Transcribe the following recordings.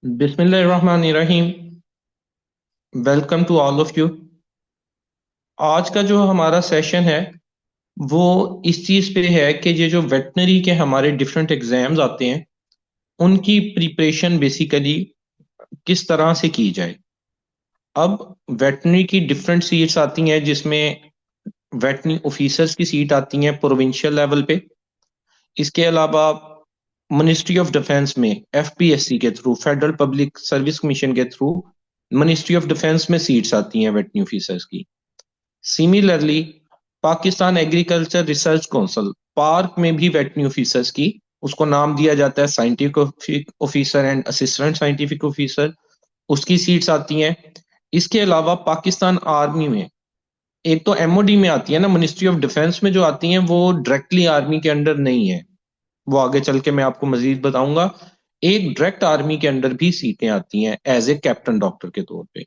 बिस्मिल्लाहिर्रहमानिर्रहीम। Welcome to all of you. आज का जो हमारा सेशन है वो इस चीज़ पे है कि ये जो वेटनरी के हमारे डिफरेंट एग्जाम्स आते हैं उनकी प्रिपरेशन बेसिकली किस तरह से की जाए। अब वेटनरी की डिफरेंट सीट्स आती हैं जिसमें वेटनरी ऑफिसर्स की सीट आती हैं प्रोविंशियल लेवल पे। इसके अलावा मिनिस्ट्री ऑफ डिफेंस में एफपीएससी के through, federal public service commission के थ्रू, मिनिस्ट्री ऑफ डिफेंस में सीट्स आती हैं वेटनरी ऑफिसर्स की। Similarly Pakistan agriculture research council park में भी वेटरनरी ऑफिसर्स की, उसको नाम दिया जाता है scientific officer and assistant scientific officer, उसकी सीट्स आती हैं। इसके अलावा पाकिस्तान आर्मी में एक तो एमओडी में आती है ना, मिनिस्ट्री ऑफ डिफेंस में जो आती हैं वो डायरेक्टली आर्मी के अंडर नहीं है, वो आगे चल के मैं आपको मजीद बताऊंगा। एक डायरेक्ट आर्मी के अंडर भी सीटें आती हैं एज ए कैप्टन डॉक्टर के तौर पे।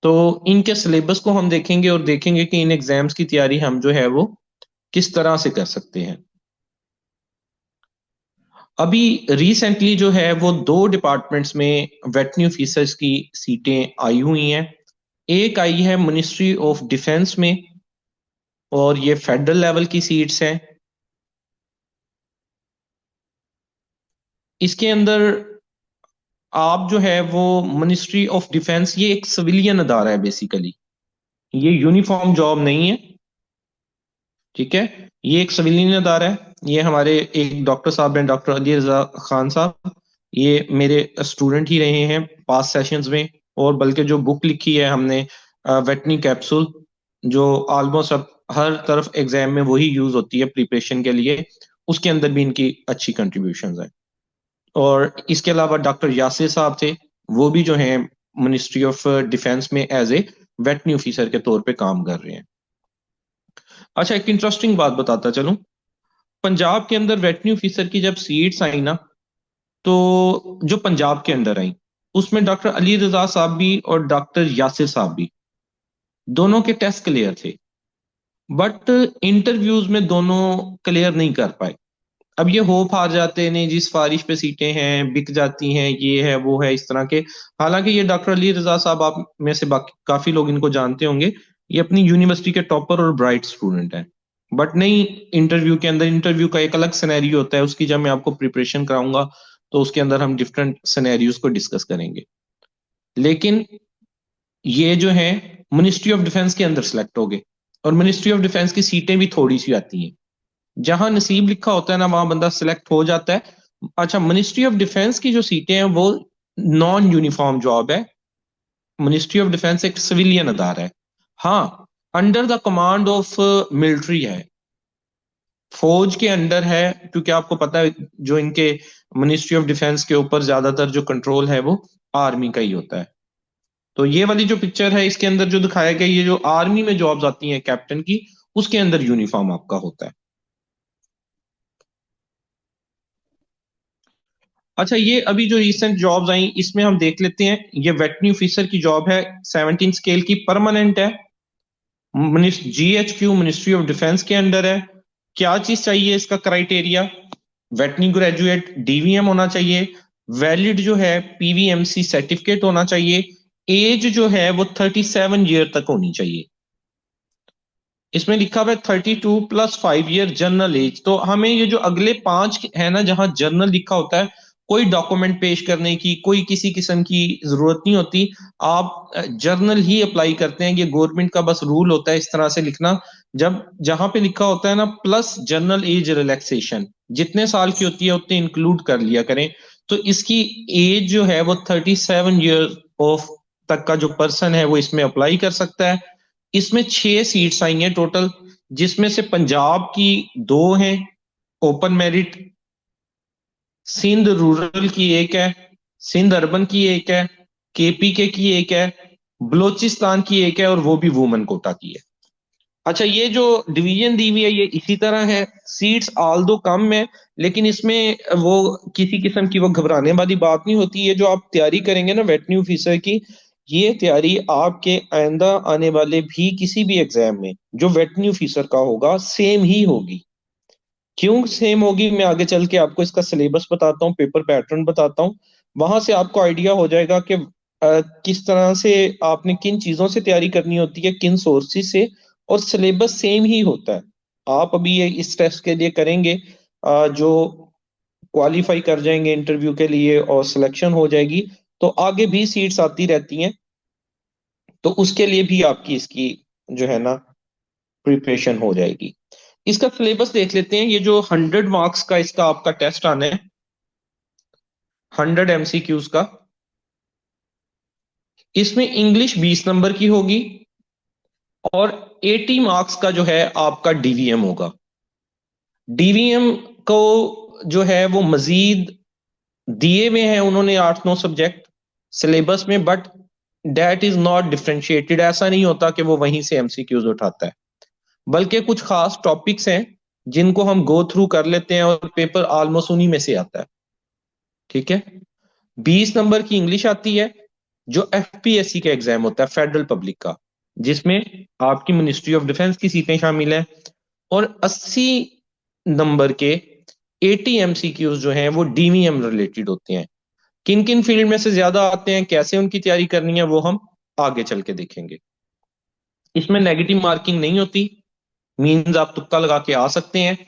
तो इनके सिलेबस को हम देखेंगे और देखेंगे कि इन एग्जाम्स की तैयारी हम जो है वो किस तरह से कर सकते हैं। अभी रिसेंटली जो है वो दो डिपार्टमेंट्स में वेटरनरी ऑफिसर्स की सीटें आई हुई हैं। एक आई है मिनिस्ट्री ऑफ डिफेंस में और ये फेडरल लेवल की सीट्स हैं। इसके अंदर आप जो है वो मिनिस्ट्री ऑफ डिफेंस, ये एक सिविलियन अदारा है बेसिकली, ये यूनिफॉर्म जॉब नहीं है। ठीक है, ये एक सिविलियन अदारा है। ये हमारे एक डॉक्टर साहब हैं, डॉक्टर अली रजा खान साहब, ये मेरे स्टूडेंट ही रहे हैं पास सेशंस में। और बल्कि जो बुक लिखी है हमने वेटनी कैप्सूल, जो ऑलमोस्ट अब हर तरफ एग्जाम में वही यूज होती है प्रिपरेशन के लिए, उसके अंदर भी इनकी अच्छी कंट्रीब्यूशन है। और इसके अलावा डॉक्टर यासिर साहब थे, वो भी जो हैं मिनिस्ट्री ऑफ डिफेंस में एज ए वेटनी ऑफिसर के तौर पे काम कर रहे हैं। अच्छा, एक इंटरेस्टिंग बात बताता चलूं। पंजाब के अंदर वेटरनरी ऑफिसर की जब सीट्स आई ना, तो जो पंजाब के अंदर आई उसमें डॉक्टर अली रजा साहब भी और डॉक्टर यासिर साहब भी, दोनों के टेस्ट क्लियर थे, बट इंटरव्यूज में दोनों क्लियर नहीं कर पाए। अब ये होप हार जाते हैं, नहीं जी सिफारिश पे सीटें हैं, बिक जाती हैं, ये है वो है इस तरह के। हालांकि ये डॉक्टर अली रजा साहब, आप में से बाकी काफी लोग इनको जानते होंगे, ये अपनी यूनिवर्सिटी के टॉपर और ब्राइट स्टूडेंट हैं। बट नहीं, इंटरव्यू के अंदर इंटरव्यू का एक अलग सिनेरियो होता है, उसकी जब मैं आपको प्रिपरेशन कराऊंगा तो उसके अंदर हम डिफरेंट सिनेरियोज को डिस्कस करेंगे। लेकिन ये जो है मिनिस्ट्री ऑफ डिफेंस के अंदर सेलेक्ट हो गए, और मिनिस्ट्री ऑफ डिफेंस की सीटें भी थोड़ी सी आती हैं, जहां नसीब लिखा होता है ना वहां बंदा सिलेक्ट हो जाता है। अच्छा, मिनिस्ट्री ऑफ डिफेंस की जो सीटें हैं वो नॉन यूनिफॉर्म जॉब है। मिनिस्ट्री ऑफ डिफेंस एक सिविलियन अदारा है। हाँ, under the command of military है, फौज के अंडर है, क्योंकि आपको पता है जो इनके मिनिस्ट्री ऑफ डिफेंस के ऊपर ज्यादातर जो कंट्रोल है वो आर्मी का ही होता है। तो ये वाली जो पिक्चर है इसके अंदर जो दिखाया गया, ये जो आर्मी में जॉब्स आती हैं कैप्टन की, उसके अंदर यूनिफॉर्म आपका होता है। अच्छा, ये अभी जो रिसेंट जॉब्स आई इसमें हम देख लेते हैं। ये वेटरनरी ऑफिसर की जॉब है, 17 स्केल की, परमानेंट है, जीएचक्यू मिनिस्ट्री ऑफ डिफेंस के अंडर है। क्या चीज चाहिए इसका क्राइटेरिया? वेटरनरी ग्रेजुएट डीवीएम होना चाहिए, वैलिड जो है पीवीएमसी सर्टिफिकेट होना चाहिए, एज जो है वो 37 ईयर तक होनी चाहिए। इसमें लिखा हुआ है 32 + 5 ईयर जनरल एज। तो हमें ये जो अगले पांच है ना, जहां जनरल लिखा होता है, कोई डॉक्यूमेंट पेश करने की, कोई किसी किस्म की जरूरत नहीं होती। आप जर्नल ही अप्लाई करते हैं, ये गवर्नमेंट का बस रूल होता है इस तरह से लिखना। जब जहां पे लिखा होता है ना प्लस जनरल एज रिलैक्सेशन, जितने साल की होती है उतने इंक्लूड कर लिया करें। तो इसकी एज जो है वो 37 ईयर ऑफ तक का जो पर्सन है वो इसमें अप्लाई कर सकता है। इसमें 6 सीट्स आई हैं टोटल, जिसमें से पंजाब की दो हैं ओपन मेरिट, सिंध रूरल की एक है, सिंध अर्बन की एक है, केपीके की एक है, बलोचिस्तान की एक है, और वो भी वुमेन कोटा की है। अच्छा, ये जो डिवीजन दी हुई है ये इसी तरह है। सीट्स आल दो कम है, लेकिन इसमें वो किसी किस्म की वो घबराने वाली बात नहीं होती। ये जो आप तैयारी करेंगे ना वेटरनरी ऑफिसर की, ये तैयारी आपके आइंदा आने वाले भी किसी भी एग्जाम में जो वेटरनरी ऑफिसर का होगा सेम ही होगी। क्यों सेम होगी, मैं आगे चल के आपको इसका सिलेबस बताता हूँ, पेपर पैटर्न बताता हूँ। वहां से आपको आइडिया हो जाएगा कि किस तरह से आपने किन चीजों से तैयारी करनी होती है, किन सोर्सेज से। और सिलेबस सेम ही होता है। आप अभी ये इस टेस्ट के लिए करेंगे, जो क्वालिफाई कर जाएंगे इंटरव्यू के लिए और सिलेक्शन हो जाएगी, तो आगे भी सीट्स आती रहती हैं। तो उसके लिए भी आपकी इसकी जो है ना प्रिपरेशन हो जाएगी। इसका सिलेबस देख लेते हैं। ये जो 100 मार्क्स का इसका आपका टेस्ट आना है, 100 MCQs का, इसमें इंग्लिश 20 नंबर की होगी, और 80 मार्क्स का जो है आपका डीवीएम होगा। डीवीएम को जो है वो मजीद दिए हुए हैं उन्होंने 8-9 सब्जेक्ट सिलेबस में, but that is not differentiated. ऐसा नहीं होता कि वो वहीं से एमसीक्यूज उठाता है, बल्कि कुछ खास टॉपिक्स हैं जिनको हम गो थ्रू कर लेते हैं और पेपर ऑलमोस्ट उन्हीं में से आता है। ठीक है। 20 नंबर की इंग्लिश आती है, जो एफपीएससी का एग्जाम होता है, फेडरल पब्लिक का, जिसमें आपकी मिनिस्ट्री ऑफ डिफेंस की सीटें शामिल हैं। और 80 नंबर के 80 MCQs जो हैं वो डीवीएम रिलेटेड होते हैं। किन किन फील्ड में से ज्यादा आते हैं, कैसे उनकी तैयारी करनी है, वो हम आगे चल के देखेंगे। इसमें नेगेटिव मार्किंग नहीं होती, मींस आप तुक्का लगा के आ सकते हैं।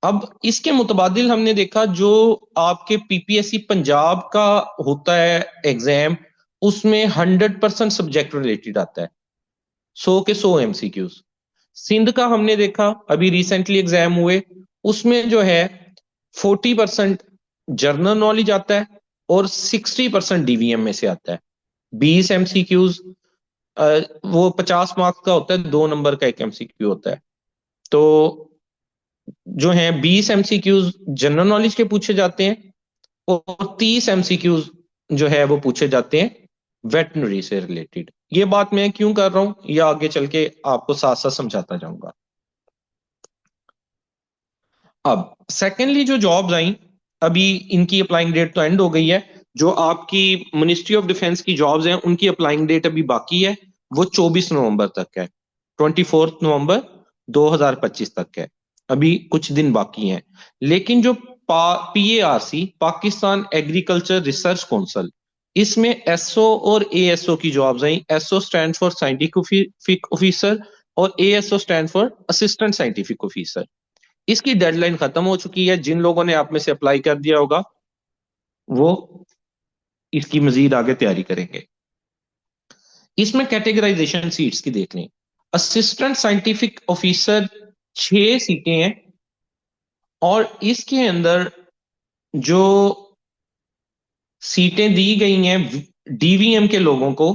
अब इसके मुतबादिल हमने देखा जो आपके पीपीएससी पंजाब का होता है एग्जाम, उसमें 100% सब्जेक्ट रिलेटेड आता है, 100 के 100 MCQs। सिंध का हमने देखा अभी रिसेंटली एग्जाम हुए, उसमें जो है 40% जर्नल नॉलेज आता है और 60% डीवीएम में से आता है। 20 MCQs, वो 50 मार्क्स का होता है, 2 नंबर का एक एमसीक्यू होता है। तो जो है 20 MCQs जनरल नॉलेज के पूछे जाते हैं, और 30 MCQs जो है वो पूछे जाते हैं वेटनरी से रिलेटेड। ये बात मैं क्यों कर रहा हूं, ये आगे चल के आपको साथ साथ समझाता जाऊंगा। अब सेकेंडली जो जॉब्स आई, अभी इनकी अप्लाइंग डेट तो एंड हो गई है। जो आपकी मिनिस्ट्री ऑफ डिफेंस की जॉब्स हैं उनकी अप्लाइंग डेट अभी बाकी है, वो 24 नवंबर तक है, 24 नवंबर 2025 तक है। अभी कुछ दिन बाकी हैं। लेकिन जो PARC, Pakistan agriculture research council, इसमें एसओ और एएसओ की जॉब्स आई। SO stand for scientific officer, और ASO stand for assistant scientific officer. इसकी डेडलाइन खत्म हो चुकी है। जिन लोगों ने आप में से अप्लाई कर दिया होगा वो इसकी मजीद आगे तैयारी करेंगे। इसमें कैटेगराइजेशन सीट्स की देख लें। असिस्टेंट साइंटिफिक ऑफिसर 6 सीटें हैं, और इसके अंदर जो सीटें दी गई हैं डीवीएम के लोगों को,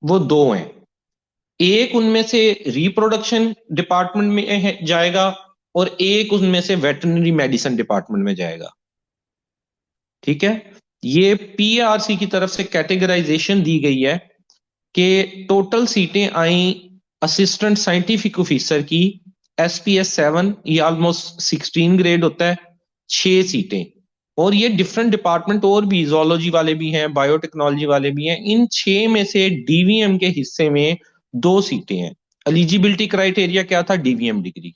वो दो हैं। एक उनमें से रिप्रोडक्शन डिपार्टमेंट में जाएगा, और एक उनमें से वेटरनरी मेडिसिन डिपार्टमेंट में जाएगा। ठीक है। ये पीआरसी की तरफ से कैटेगराइजेशन दी गई है कि टोटल सीटें आई असिस्टेंट साइंटिफिक ऑफिसर की SPS 7, ये ऑलमोस्ट 16 ग्रेड होता है, 6 सीटें। और ये डिफरेंट डिपार्टमेंट और भी, जोलॉजी वाले भी हैं, बायोटेक्नोलॉजी वाले भी हैं। इन 6 में से डीवीएम के हिस्से में 2 सीटें हैं। एलिजिबिलिटी क्राइटेरिया क्या था, डीवीएम डिग्री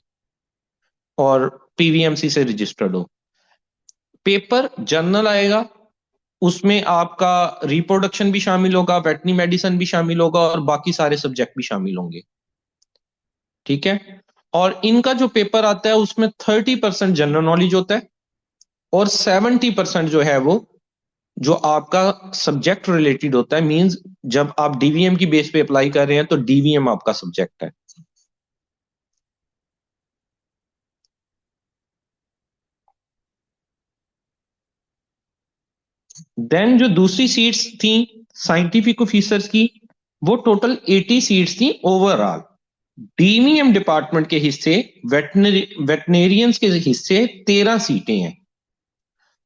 और पीवीएमसी से रजिस्टर्ड हो। पेपर जर्नल आएगा, उसमें आपका रिप्रोडक्शन भी शामिल होगा, वेटनी मेडिसिन भी शामिल होगा, और बाकी सारे सब्जेक्ट भी शामिल होंगे। ठीक है। और इनका जो पेपर आता है उसमें 30% जनरल नॉलेज होता है, और 70% जो है वो जो आपका सब्जेक्ट रिलेटेड होता है। मींस जब आप डीवीएम की बेस पे अप्लाई कर रहे हैं तो डीवीएम आपका सब्जेक्ट है। देन जो दूसरी सीट्स थी साइंटिफिक ऑफिसर्स की, वो टोटल 80 सीट्स थी ओवरऑल। डीवीएम डिपार्टमेंट के हिस्से, वेटनेरियंस के हिस्से 13 सीटें हैं।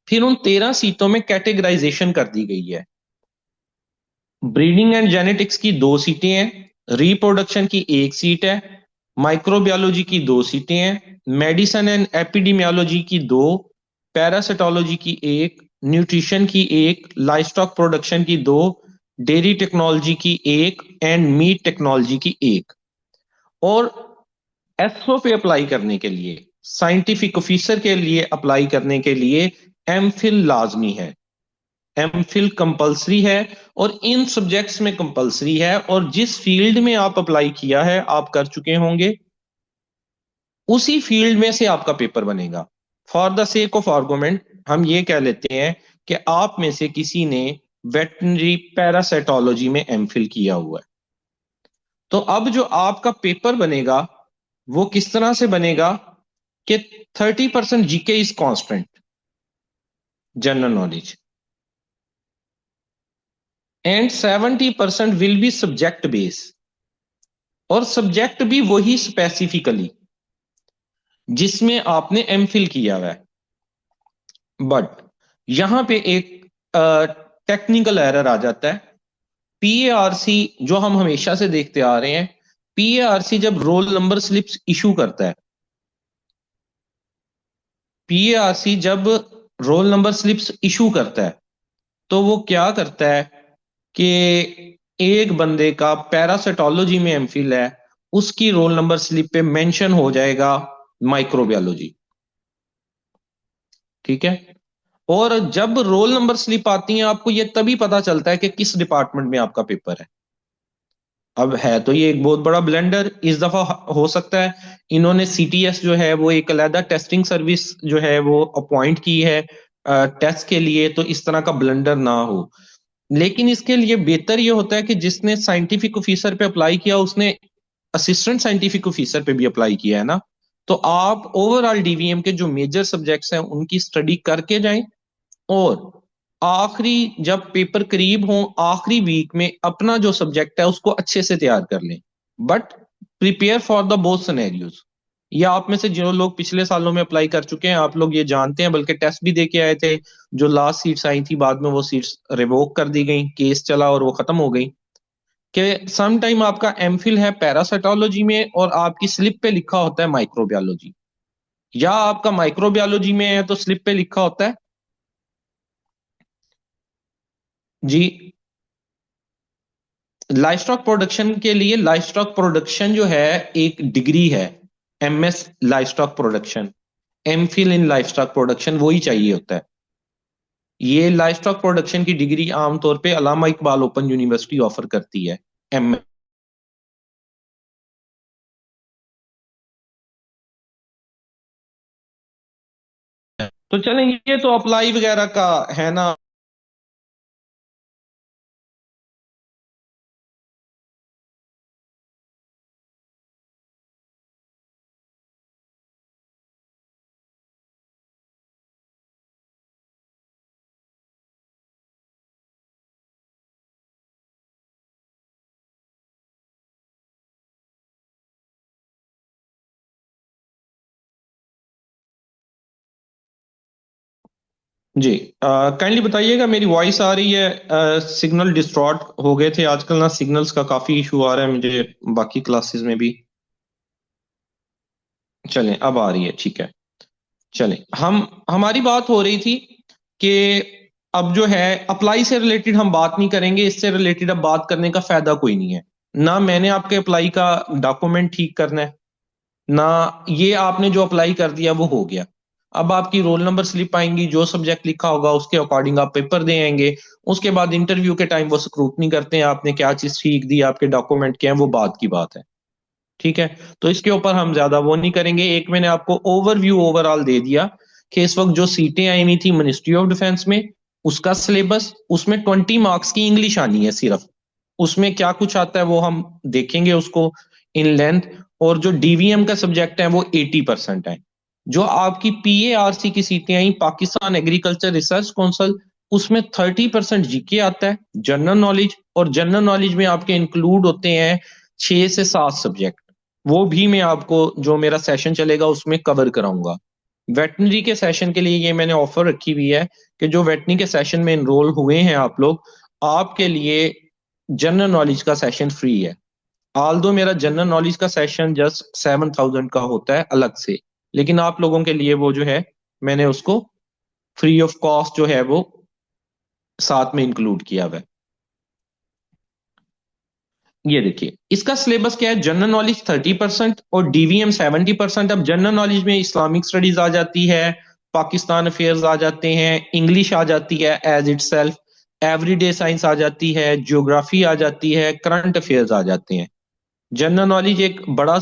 फिर उन 13 सीटों में कैटेगराइजेशन कर दी गई है। ब्रीडिंग एंड जेनेटिक्स की 2 सीटें हैं, रिप्रोडक्शन की 1 सीट है, माइक्रोबायोलॉजी की 2 सीटें हैं, मेडिसिन एंड एपिडेमियोलॉजी की 2, पैरासिटोलॉजी की 1, न्यूट्रिशन की 1, लाइवस्टॉक प्रोडक्शन की 2, डेयरी टेक्नोलॉजी की 1, एंड मीट टेक्नोलॉजी की 1। और एसओ पे अप्लाई करने के लिए साइंटिफिक ऑफिसर के लिए अप्लाई करने के लिए एमफिल लाजमी है, एमफिल कंपलसरी है, और इन सब्जेक्ट्स में कंपलसरी है, और जिस फील्ड में आप अप्लाई किया है आप कर चुके होंगे उसी फील्ड में से आपका पेपर बनेगा। For the sake of argument हम ये कह लेते हैं कि आप में से किसी ने वेटनरी पैरासाइटोलॉजी में एमफिल किया हुआ है, तो अब जो आपका पेपर बनेगा वो किस तरह से बनेगा कि 30% GK is constant, general knowledge, and 70% will be subject base, और सब्जेक्ट भी वही स्पेसिफिकली जिसमें आपने एमफिल किया हुआ है। बट यहां पे एक टेक्निकल एरर आ जाता है। पीएआरसी जो हम हमेशा से देखते आ रहे हैं, पीएआरसी जब रोल नंबर स्लिप्स इशू करता है, पीएआरसी जब रोल नंबर स्लिप्स इशू करता है तो वो क्या करता है कि एक बंदे का पैरासिटोलॉजी में एमफिल है, उसकी रोल नंबर स्लिप पे मेंशन हो जाएगा माइक्रोबायोलॉजी, ठीक है। और जब रोल नंबर स्लिप आती है आपको ये तभी पता चलता है कि किस डिपार्टमेंट में आपका पेपर है। अब है तो ये एक बहुत बड़ा ब्लेंडर इस दफा हो सकता है इन्होंने सीटीएस जो है वो एक अलहदा टेस्टिंग सर्विस जो है वो अपॉइंट की है टेस्ट के लिए, तो इस तरह का ब्लेंडर ना हो। लेकिन इसके लिए बेहतर ये होता है कि जिसने साइंटिफिक ऑफिसर पे अप्लाई किया उसने असिस्टेंट साइंटिफिक ऑफिसर पे भी अप्लाई किया है ना, तो आप ओवरऑल डीवीएम के जो मेजर सब्जेक्ट्स हैं उनकी स्टडी करके जाएं, और आखिरी जब पेपर करीब हो आखिरी वीक में अपना जो सब्जेक्ट है उसको अच्छे से तैयार कर लें। But prepare for the both scenarios. ये आप में से जो लोग पिछले सालों में अप्लाई कर चुके हैं आप लोग ये जानते हैं, बल्कि टेस्ट भी दे के आए थे। जो लास्ट सीट्स आई थी बाद में वो सीट्स रिवोक कर दी गई, केस चला और वो खत्म हो गई। कि सम टाइम आपका एमफिल है पैरासाइटोलॉजी में और आपकी स्लिप पे लिखा होता है माइक्रोबायोलॉजी, या आपका माइक्रोबायोलॉजी में है तो स्लिप पे लिखा होता है जी लाइफ स्टॉक प्रोडक्शन के लिए। लाइफ स्टॉक प्रोडक्शन जो है एक डिग्री है, MS life stock production, MPhil in life stock production वही चाहिए होता है। ये लाइफ स्टॉक प्रोडक्शन की डिग्री आमतौर पे Allama Iqbal open university offer करती है। एम तो चलें, ये तो अप्लाई वगैरह का है ना। जी काइंडली बताइएगा मेरी वॉइस आ रही है? सिग्नल डिस्टॉर्ट हो गए थे आजकल ना, सिग्नल्स का काफी इशू आ रहा है मुझे बाकी क्लासेस में भी। चलें अब आ रही है, ठीक है। चलें, हम हमारी बात हो रही थी कि अब जो है अप्लाई से रिलेटेड हम बात नहीं करेंगे, इससे रिलेटेड अब बात करने का फायदा कोई नहीं है। ना मैंने आपके अप्लाई का डॉक्यूमेंट ठीक करना है, ना ये आपने जो अप्लाई कर दिया वो हो गया। अब आपकी रोल नंबर स्लिप आएंगी, जो सब्जेक्ट लिखा होगा उसके अकॉर्डिंग आप पेपर दे आएंगे। उसके बाद इंटरव्यू के टाइम वो स्क्रूटनी करते हैं आपने क्या चीज ठीक दी, आपके डॉक्यूमेंट क्या है, वो बात की बात है, ठीक है। तो इसके ऊपर हम ज्यादा वो नहीं करेंगे। एक मैंने आपको ओवरव्यू ओवरऑल दे दिया कि इस वक्त जो सीटें आई हुई थी मिनिस्ट्री ऑफ डिफेंस में, उसका सिलेबस, उसमें 20 मार्क्स की इंग्लिश आनी है सिर्फ। उसमें क्या कुछ आता है वो हम देखेंगे उसको इन लेंथ। और जो डीवीएम का सब्जेक्ट है वो 80% है। जो आपकी पीएआरसी की सीटें आई पाकिस्तान एग्रीकल्चर रिसर्च काउंसिल, उसमें 30% जीके आता है, जनरल नॉलेज, और जनरल नॉलेज में आपके इंक्लूड होते हैं 6 से 7 सब्जेक्ट। वो भी मैं आपको जो मेरा सेशन चलेगा उसमें कवर कराऊंगा। वेटनरी के सेशन के लिए ये मैंने ऑफर रखी हुई है कि जो वेटनरी के सेशन में इनरोल हुए हैं आप लोग, आपके लिए जनरल नॉलेज का सेशन फ्री है। आल दो मेरा जनरल नॉलेज का सेशन जस्ट 7,000 का होता है अलग से, लेकिन आप लोगों के लिए वो जो है मैंने उसको फ्री ऑफ कॉस्ट जो है वो साथ में इंक्लूड किया हुआ है। ये देखिए इसका सिलेबस क्या है, जनरल नॉलेज 30% और डीवीएम 70%। अब जनरल नॉलेज में इस्लामिक स्टडीज आ जाती है, पाकिस्तान अफेयर्स आ जाते हैं, इंग्लिश आ जाती है as itself, everyday science आ जाती है, ज्योग्राफी आ जाती है, करंट अफेयर्स आ जाते हैं। जनरल नॉलेज एक बड़ा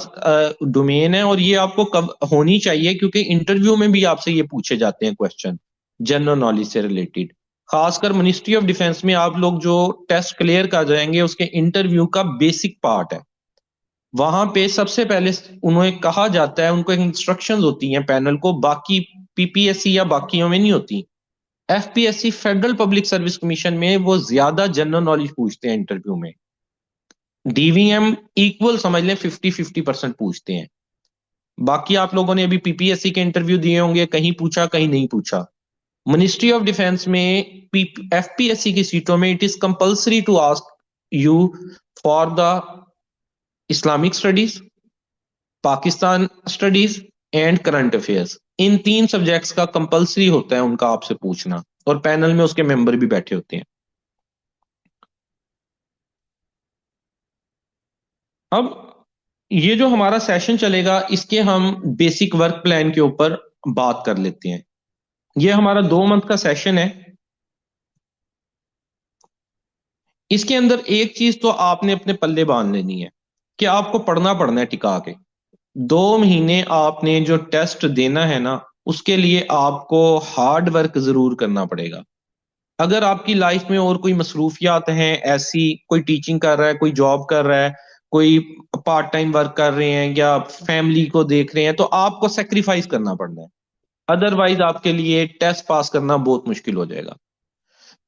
डोमेन है और ये आपको कब होनी चाहिए, क्योंकि इंटरव्यू में भी आपसे ये पूछे जाते हैं क्वेश्चन जनरल नॉलेज से रिलेटेड। खासकर मिनिस्ट्री ऑफ डिफेंस में आप लोग जो टेस्ट क्लियर कर जाएंगे उसके इंटरव्यू का बेसिक पार्ट है। वहां पे सबसे पहले उन्हें कहा जाता है, उनको इंस्ट्रक्शंस होती हैं पैनल को, बाकी पीपीएससी या बाकियों में नहीं होती। FPSC federal public service commission में वो ज्यादा जनरल नॉलेज पूछते हैं इंटरव्यू में। डीवीएम इक्वल समझ लें, 50-50% पूछते हैं। बाकी आप लोगों ने अभी पीपीएससी के इंटरव्यू दिए होंगे, कहीं पूछा कहीं नहीं पूछा। मिनिस्ट्री ऑफ डिफेंस में एफपीएससी की सीटों में it is compulsory to ask you for the Islamic studies, Pakistan studies and current affairs. इन तीन सब्जेक्ट्स का कंपल्सरी होता है उनका आपसे पूछना, और पैनल में उसके मेंबर भी बैठे होते हैं। अब ये जो हमारा सेशन चलेगा इसके हम बेसिक वर्क प्लान के ऊपर बात कर लेते हैं। ये हमारा 2 मंथ का सेशन है। इसके अंदर एक चीज तो आपने अपने पल्ले बांध लेनी है कि आपको पढ़ना पड़ना है टिका के। 2 महीने आपने जो टेस्ट देना है ना, उसके लिए आपको हार्ड वर्क जरूर करना पड़ेगा। अगर आपकी लाइफ में और कोई मसरूफियात हैं ऐसी, कोई टीचिंग कर रहा है, कोई जॉब कर रहा है, कोई पार्ट टाइम वर्क कर रहे हैं या फैमिली को देख रहे हैं, तो आपको सेक्रीफाइस करना पड़ना है। अदरवाइज आपके लिए टेस्ट पास करना बहुत मुश्किल हो जाएगा।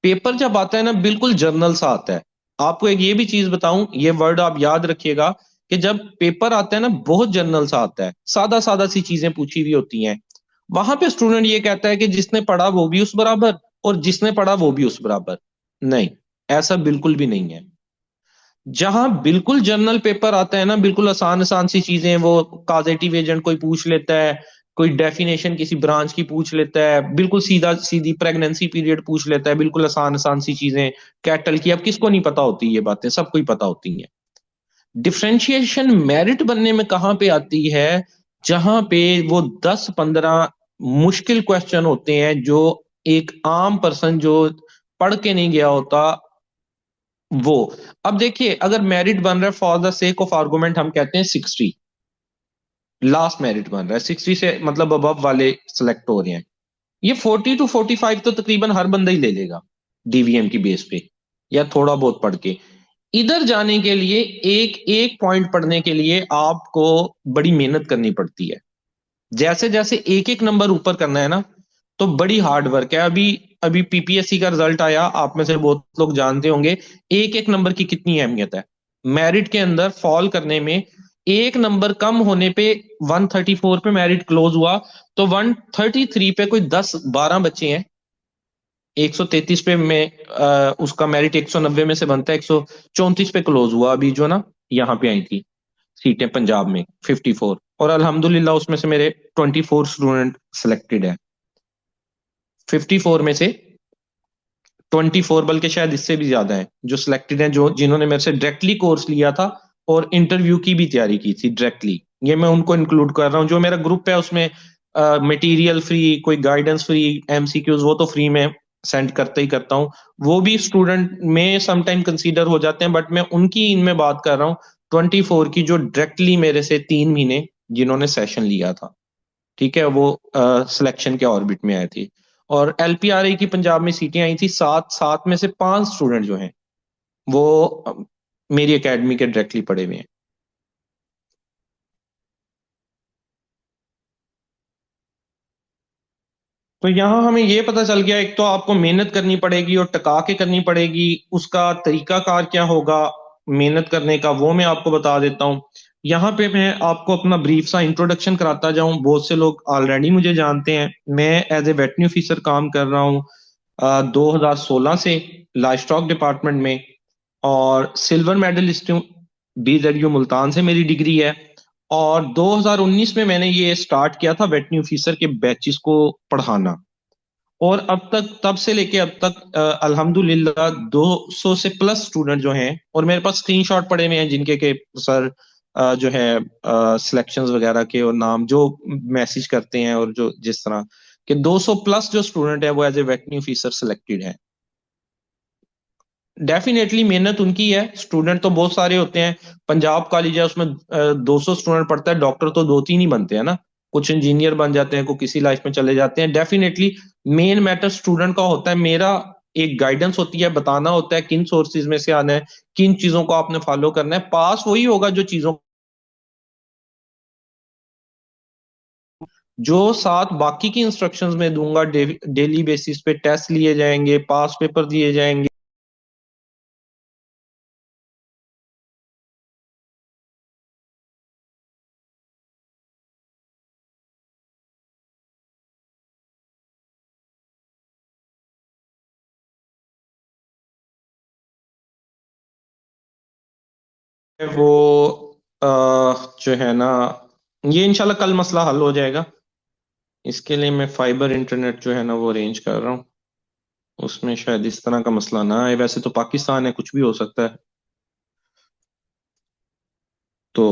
पेपर जब आता है ना बिल्कुल जर्नल सा आता है। आपको एक ये भी चीज बताऊं, ये वर्ड आप याद रखिएगा कि जब पेपर आता है ना बहुत जर्नल सा आता है, सादा सादा सी चीजें पूछी हुई होती हैं। वहां पे स्टूडेंट ये कहता है कि जिसने पढ़ा वो भी उस बराबर और जिसने पढ़ा वो भी उस बराबर। नहीं, ऐसा बिल्कुल भी नहीं है। जहां बिल्कुल जर्नल पेपर आता है ना, बिल्कुल आसान आसान सी चीजें, वो काजेटिव एजेंट कोई पूछ लेता है, कोई डेफिनेशन किसी ब्रांच की पूछ लेता है, बिल्कुल सीधा सीधी प्रेगनेंसी पीरियड पूछ लेता है, बिल्कुल आसान आसान सी चीजें कैटल की। अब किसको नहीं पता होती, ये बातें सबको ही पता होती हैं। डिफ्रेंशिएशन मेरिट बनने में कहां पे आती है, जहां पे वो 10-15 मुश्किल क्वेश्चन होते हैं जो एक आम पर्सन जो पढ़ के नहीं गया होता वो। अब देखिए अगर मेरिट बन रहा है for the sake of argument, हम कहते हैं 60 लास्ट मेरिट बन रहा है, 60 से मतलब अबव वाले सिलेक्ट हो रहे हैं। ये 40 to 45 तो तकरीबन हर बंदा ही ले लेगा डीवीएम की बेस पे, या थोड़ा बहुत पढ़ के। इधर जाने के लिए एक एक पॉइंट पढ़ने के लिए आपको बड़ी मेहनत करनी पड़ती है। जैसे जैसे एक एक नंबर ऊपर करना है ना, तो बड़ी हार्ड वर्क है। अभी अभी पीपीएससी का रिजल्ट आया, आप में से बहुत लोग जानते होंगे एक एक नंबर की कितनी अहमियत है। मेरिट के अंदर फॉल करने में एक नंबर कम होने पे 134 पे मेरिट क्लोज हुआ, तो 133 पे कोई 10-12 बच्चे हैं। 133 पे में उसका मेरिट 190 में से बनता है, 134 पे क्लोज हुआ अभी जो ना यहाँ पे आई थी सीटें पंजाब में 54, और अल्हम्दुलिल्लाह उसमें से मेरे 24 स्टूडेंट सिलेक्टेड है। 54 में से 24, बल्कि शायद इससे भी ज्यादा है जो सिलेक्टेड हैं, जो जिन्होंने मेरे से डायरेक्टली कोर्स लिया था और इंटरव्यू की भी तैयारी की थी डायरेक्टली। ये मैं उनको इंक्लूड कर रहा हूँ। जो मेरा ग्रुप है उसमें मटेरियल फ्री, कोई गाइडेंस फ्री, एमसीक्यूज वो तो फ्री में सेंड करते ही करता हूँ। वो भी स्टूडेंट में समटाइम कंसीडर हो जाते हैं, बट मैं उनकी इनमें बात कर रहा हूँ 24 की, जो डायरेक्टली मेरे से 3 महीने जिन्होंने सेशन लिया था। ठीक है, वो सिलेक्शन के ऑर्बिट में आए थे। और एलपीआरआई की पंजाब में सीटें आई थी 7, 7 में से 5 स्टूडेंट जो हैं वो मेरी एकेडमी के डायरेक्टली पढ़े हुए हैं। तो यहाँ हमें ये पता चल गया, एक तो आपको मेहनत करनी पड़ेगी और टका के करनी पड़ेगी। उसका तरीकाकार क्या होगा मेहनत करने का, वो मैं आपको बता देता हूँ। यहाँ पे मैं आपको अपना ब्रीफ सा इंट्रोडक्शन कराता जाऊं। बहुत से लोग ऑलरेडी मुझे जानते हैं, मैं एज ए वेटरनरी ऑफिसर काम कर रहा हूँ 2016 से लाइफ स्टॉक डिपार्टमेंट में, और सिल्वर मेडलिस्ट हूँ। BZU मुल्तान से मेरी डिग्री है। और 2019 में मैंने ये स्टार्ट किया था वेटरनरी ऑफिसर के बैचेस को पढ़ाना। और अब तक, तब से लेके अब तक अल्हम्दुलिल्लाह 200 से प्लस स्टूडेंट जो हैं, और मेरे पास स्क्रीनशॉट पड़े हुए हैं जिनके के सर जो है सिलेक्शंस वगैरह के और नाम जो मैसेज करते हैं, और जो जिस तरह कि 200 प्लस जो स्टूडेंट है वो as a veterinary officer selected है। डेफिनेटली मेहनत उनकी है, स्टूडेंट तो बहुत सारे होते हैं। पंजाब कॉलेज है, उसमें 200 स्टूडेंट पढ़ता है, डॉक्टर तो दो तीन ही बनते हैं ना। कुछ इंजीनियर बन जाते हैं, कुछ किसी लाइफ में चले जाते हैं। डेफिनेटली मेन मैटर स्टूडेंट का होता है। मेरा एक गाइडेंस होती है, बताना होता है किन सोर्सेज में से आना है, किन चीजों को आपने फॉलो करना है। पास वही होगा जो चीजों, जो साथ बाकी की इंस्ट्रक्शंस में दूंगा। डेली बेसिस पे टेस्ट लिए जाएंगे, पास पेपर दिए जाएंगे। वो अ, जो है ना, ये इंशाल्लाह कल मसला हल हो जाएगा। इसके लिए मैं फाइबर इंटरनेट जो है ना वो अरेंज कर रहा हूँ। उसमें शायद इस तरह का मसला ना आए। वैसे तो पाकिस्तान है, कुछ भी हो सकता है। तो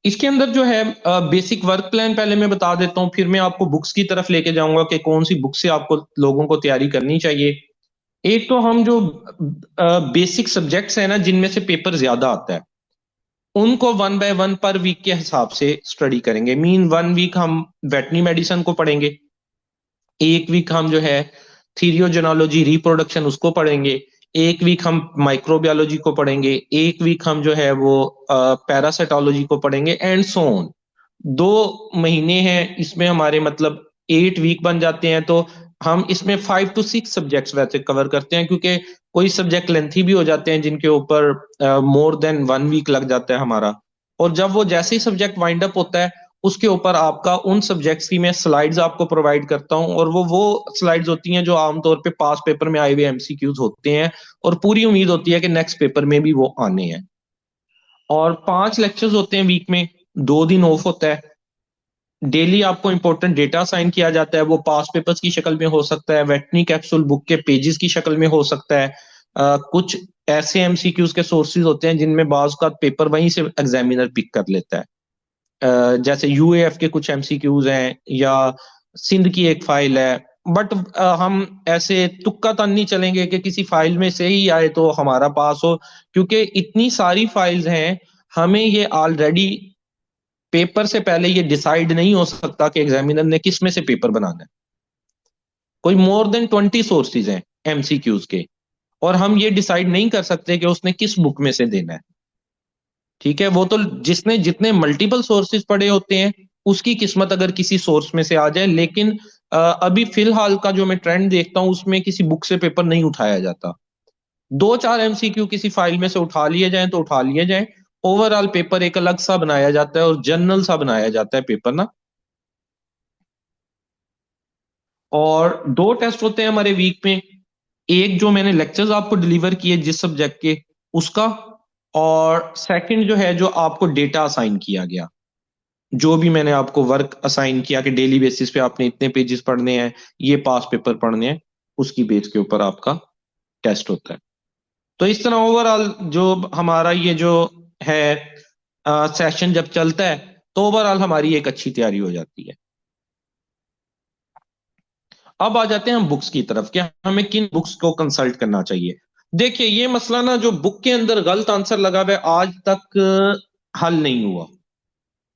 इसके अंदर जो है बेसिक वर्क प्लान पहले मैं बता देता हूँ, फिर मैं आपको बुक्स की तरफ लेके जाऊंगा कि कौन सी बुक से आपको लोगों को तैयारी करनी चाहिए। एक तो हम जो बेसिक सब्जेक्ट्स है ना जिनमें से पेपर ज्यादा आता है, उनको वन बाय वन पर वीक के हिसाब से स्टडी करेंगे। मीन वन वीक हम वेटरनरी मेडिसिन को पढ़ेंगे, एक वीक हम जो है थीरियोजेनोलॉजी रिप्रोडक्शन उसको पढ़ेंगे, एक वीक हम माइक्रोबायोलॉजी को पढ़ेंगे, एक वीक हम जो है वो पैरासाइटोलॉजी को पढ़ेंगे, एंड सो ऑन। 2 महीने हैं इसमें हमारे, मतलब 8 वीक बन जाते हैं। तो हम इसमें 5 to 6 सब्जेक्ट्स वैसे कवर करते हैं, क्योंकि कोई सब्जेक्ट लेंथी भी हो जाते हैं जिनके ऊपर मोर देन 1 वीक लग जाता है हमारा। और जब वो जैसे ही सब्जेक्ट वाइंड अप होता है, उसके ऊपर आपका उन सब्जेक्ट्स की मैं स्लाइड्स आपको प्रोवाइड करता हूँ, और वो स्लाइड्स होती हैं जो आमतौर पे पास पेपर में आए हुए एमसीक्यूज होते हैं, और पूरी उम्मीद होती है कि नेक्स्ट पेपर में भी वो आने हैं। और 5 लेक्चर्स होते हैं वीक में, 2 दिन ऑफ होता है। डेली आपको इंपॉर्टेंट डेटा असाइन किया जाता है, वो पास पेपर्स की शक्ल में हो सकता है, वेटनी कैप्सूल बुक के पेजेस की शक्ल में हो सकता है। कुछ ऐसे एमसीक्यूज के सोर्सेज होते हैं जिनमें बाज का पेपर वहीं से एग्जामिनर पिक कर लेता है। जैसे यूएएफ के कुछ एमसीक्यूज हैं, या सिंध की एक फाइल है। बट हम ऐसे तुक्का तन नहीं चलेंगे कि किसी फाइल में से ही आए तो हमारा पास हो, क्योंकि इतनी सारी फाइल्स हैं। हमें ये ऑलरेडी पेपर से पहले ये डिसाइड नहीं हो सकता कि एग्जामिनर ने किस में से पेपर बनाना है। कोई मोर देन 20 सोर्सेज हैं एमसीक्यूज के, और हम ये डिसाइड नहीं कर सकते कि उसने किस बुक में से देना है। ठीक है, वो तो जिसने जितने मल्टीपल सोर्सेज पढ़े होते हैं उसकी किस्मत अगर किसी सोर्स में से आ जाए। लेकिन अभी फिलहाल का जो मैं ट्रेंड देखता हूँ उसमें किसी बुक से पेपर नहीं उठाया जाता। 2-4 एमसीक्यू किसी फाइल में से उठा लिए जाएं तो उठा लिए जाएं। ओवरऑल पेपर एक अलग सा बनाया जाता है, और जनरल सा बनाया जाता है पेपर ना। और 2 टेस्ट होते हैं हमारे वीक में। एक जो मैंने लेक्चर्स आपको डिलीवर किए जिस सब्जेक्ट के, उसका। और सेकंड जो है, जो आपको डेटा असाइन किया गया, जो भी मैंने आपको वर्क असाइन किया कि डेली बेसिस पे आपने इतने पेजेस पढ़ने हैं, ये पास पेपर पढ़ने हैं, उसकी बेस के ऊपर आपका टेस्ट होता है। तो इस तरह ओवरऑल जो हमारा ये जो है सेशन जब चलता है, तो ओवरऑल हमारी एक अच्छी तैयारी हो जाती है। अब आ जाते हैं हम बुक्स की तरफ कि हमें किन बुक्स को कंसल्ट करना चाहिए। देखिए, ये मसला ना जो बुक के अंदर गलत आंसर लगा हुआ है, आज तक हल नहीं हुआ,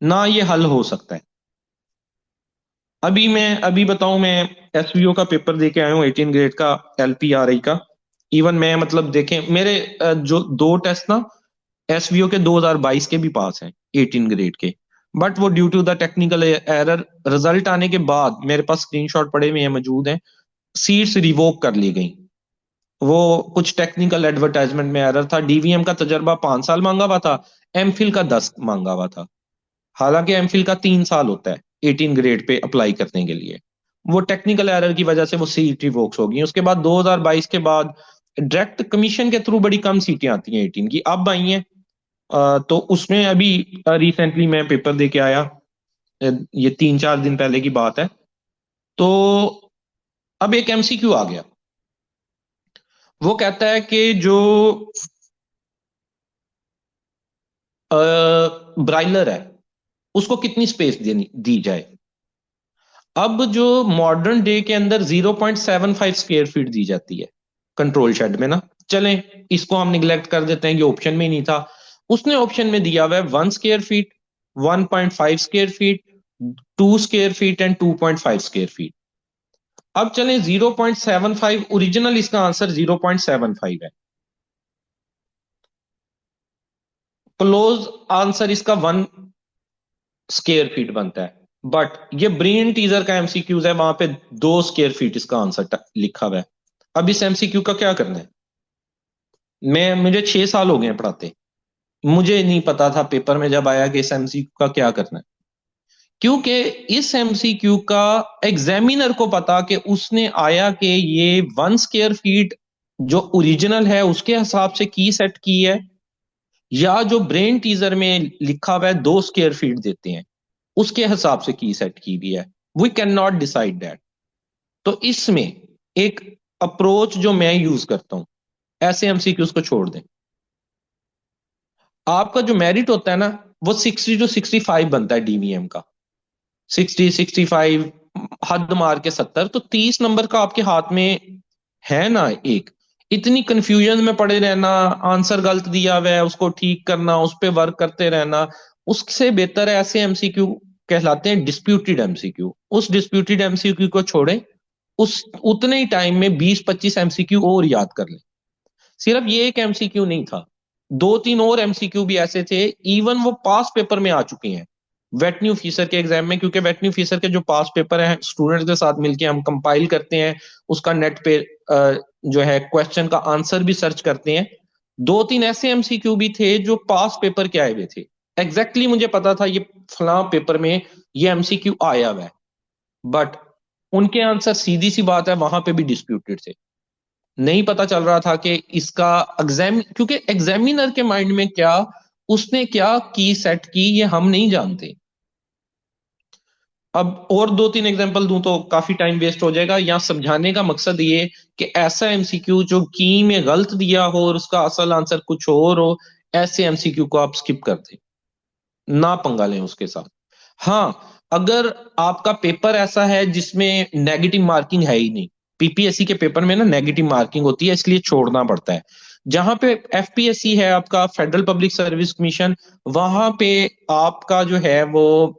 ना ये हल हो सकता है। अभी बताऊं, मैं एसवीओ का पेपर दे के आया हूँ, 18 ग्रेड का, एलपीआरआई का। इवन मैं, मतलब देखें मेरे जो 2 टेस्ट ना एसवीओ के 2022 के भी पास हैं, 18 ग्रेड के। बट वो due to the technical error, result आने के बाद मेरे पास स्क्रीनशॉट पड़े हुए हैं, मौजूद हैं, सीट्स रिवोक कर ली गई। वो कुछ टेक्निकल एडवर्टाइजमेंट में एरर था। डीवीएम का तजर्बा 5 साल मांगा हुआ था, एमफिल का 10 मांगा हुआ था। हालांकि एमफिल का 3 साल होता है 18 ग्रेड पे अप्लाई करने के लिए। वो टेक्निकल एरर की वजह से वो सीट रिवोक्स हो गई। उसके बाद 2022 के बाद डायरेक्ट कमीशन के थ्रू बड़ी कम सीटें आती हैं 18 की, अब आई हैं। तो उसमें अभी रिसेंटली मैं पेपर दे के आया, ये 3-4 दिन पहले की बात है। तो अब एक एमसीक्यू आ गया, वो कहता है कि जो ब्राइलर है उसको कितनी स्पेस देनी दी जाए। अब जो मॉडर्न डे के अंदर 0.75 स्क्वायर फीट दी जाती है कंट्रोल शेड में ना, चलें इसको हम निग्लेक्ट कर देते हैं, ये ऑप्शन में ही नहीं था। उसने ऑप्शन में दिया हुआ है 1 square feet, 1.5 square feet, 2 square feet and 2.5 square feet. अब चलें 0.75, ओरिजिनल इसका आंसर 0.75 है, क्लोज आंसर इसका 1 स्क्वायर फीट बनता है। बट ये ब्रेन टीजर का एमसीक्यूज है, वहां पे 2 स्क्वायर फीट इसका आंसर लिखा हुआ है। अब इस एमसीक्यू का क्या करना है? मुझे 6 साल हो गए हैं पढ़ाते, मुझे नहीं पता था पेपर में जब आया कि इस एमसीक्यू का क्या करना है, क्योंकि इस एमसीक्यू का एग्जामिनर को पता कि उसने आया कि ये 1 स्क्वायर फीट जो ओरिजिनल है उसके हिसाब से की सेट की है, या जो ब्रेन टीजर में लिखा हुआ है 2 स्क्वायर फीट देते हैं उसके हिसाब से की सेट की भी है। We can not decide that. तो इसमें एक अप्रोच जो मैं यूज करता हूं, ऐसे एमसीक्यूज को छोड़ दें, आपका जो मेरिट होता है ना वो 60 to 65 बनता है डीवीएम का। 60, 65, हद मार के 70, तो 30 नंबर का आपके हाथ में है ना। एक इतनी कंफ्यूजन में पड़े रहना, आंसर गलत दिया हुआ है उसको ठीक करना, उस पर वर्क करते रहना, उससे बेहतर है ऐसे एमसीक्यू कहलाते हैं डिस्प्यूटेड एमसीक्यू, उस डिस्प्यूटेड एमसीक्यू को छोड़े, उस उतने ही टाइम में 20-25 एमसीक्यू और याद कर ले। सिर्फ ये एक एमसीक्यू नहीं था, 2-3 और एमसीक्यू भी ऐसे थे, इवन वो पास पेपर में आ चुके हैं वेटनी ऑफिसर के एग्जाम में, क्योंकि वेटनी ऑफिसर के जो पास पेपर है स्टूडेंट्स के साथ मिलके हम कंपाइल करते हैं, उसका नेट पे जो है क्वेश्चन का आंसर भी सर्च करते हैं। 2-3 ऐसे एमसीक्यू भी थे जो पास पेपर के आए हुए थे, एग्जैक्टली मुझे पता था ये फलां पेपर में ये एमसीक्यू आया हुआ है, बट उनके आंसर सीधी सी बात है वहां पे भी डिस्प्यूटेड थे। नहीं पता चल रहा था कि इसका एग्जाम, क्योंकि एग्जामिनर के माइंड में क्या, उसने क्या की सेट की ये हम नहीं जानते। अब और 2-3 एग्जांपल दूं तो काफी टाइम वेस्ट हो जाएगा, यहाँ समझाने का मकसद ये कि ऐसा एमसीक्यू जो की में गलत दिया हो और उसका असल आंसर कुछ और हो, ऐसे एमसीक्यू को आप स्किप कर दें, ना पंगा लें उसके साथ। हाँ, अगर आपका पेपर ऐसा है जिसमें नेगेटिव मार्किंग है ही नहीं, पीपीएससी के पेपर में ना नेगेटिव मार्किंग होती है इसलिए छोड़ना पड़ता है। जहां पे एफपीएससी है आपका फेडरल पब्लिक सर्विस कमीशन, वहां पे आपका जो है वो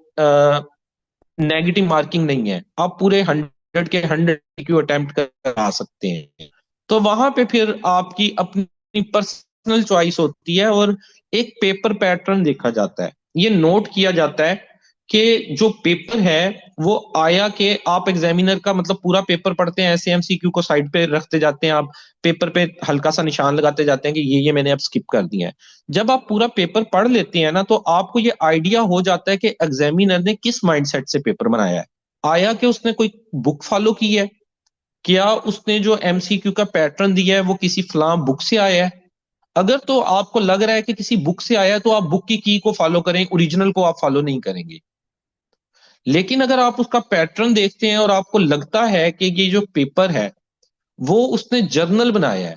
नेगेटिव मार्किंग नहीं है, आप पूरे 100 के 100 क्यू अटेम्प्ट करा सकते हैं। तो वहां पे फिर आपकी अपनी पर्सनल चॉइस होती है, और एक पेपर पैटर्न देखा जाता है, ये नोट किया जाता है कि जो पेपर है वो आया कि आप एग्जामिनर का मतलब पूरा पेपर पढ़ते हैं, ऐसे एमसीक्यू को साइड पे रखते जाते हैं, आप पेपर पे हल्का सा निशान लगाते जाते हैं कि ये मैंने अब स्किप कर दिया है। जब आप पूरा पेपर पढ़ लेते हैं ना तो आपको ये आइडिया हो जाता है कि एग्जामिनर ने किस माइंडसेट से पेपर बनाया है। आया कि उसने कोई बुक फॉलो की है, क्या उसने जो एमसीक्यू का पैटर्न दिया है वो किसी फलां बुक से आया है। अगर तो आपको लग रहा है कि किसी बुक से आया है तो आप बुक की को फॉलो करें, ओरिजिनल को आप फॉलो नहीं करेंगे। लेकिन अगर आप उसका पैटर्न देखते हैं और आपको लगता है कि ये जो पेपर है वो उसने जर्नल बनाया है,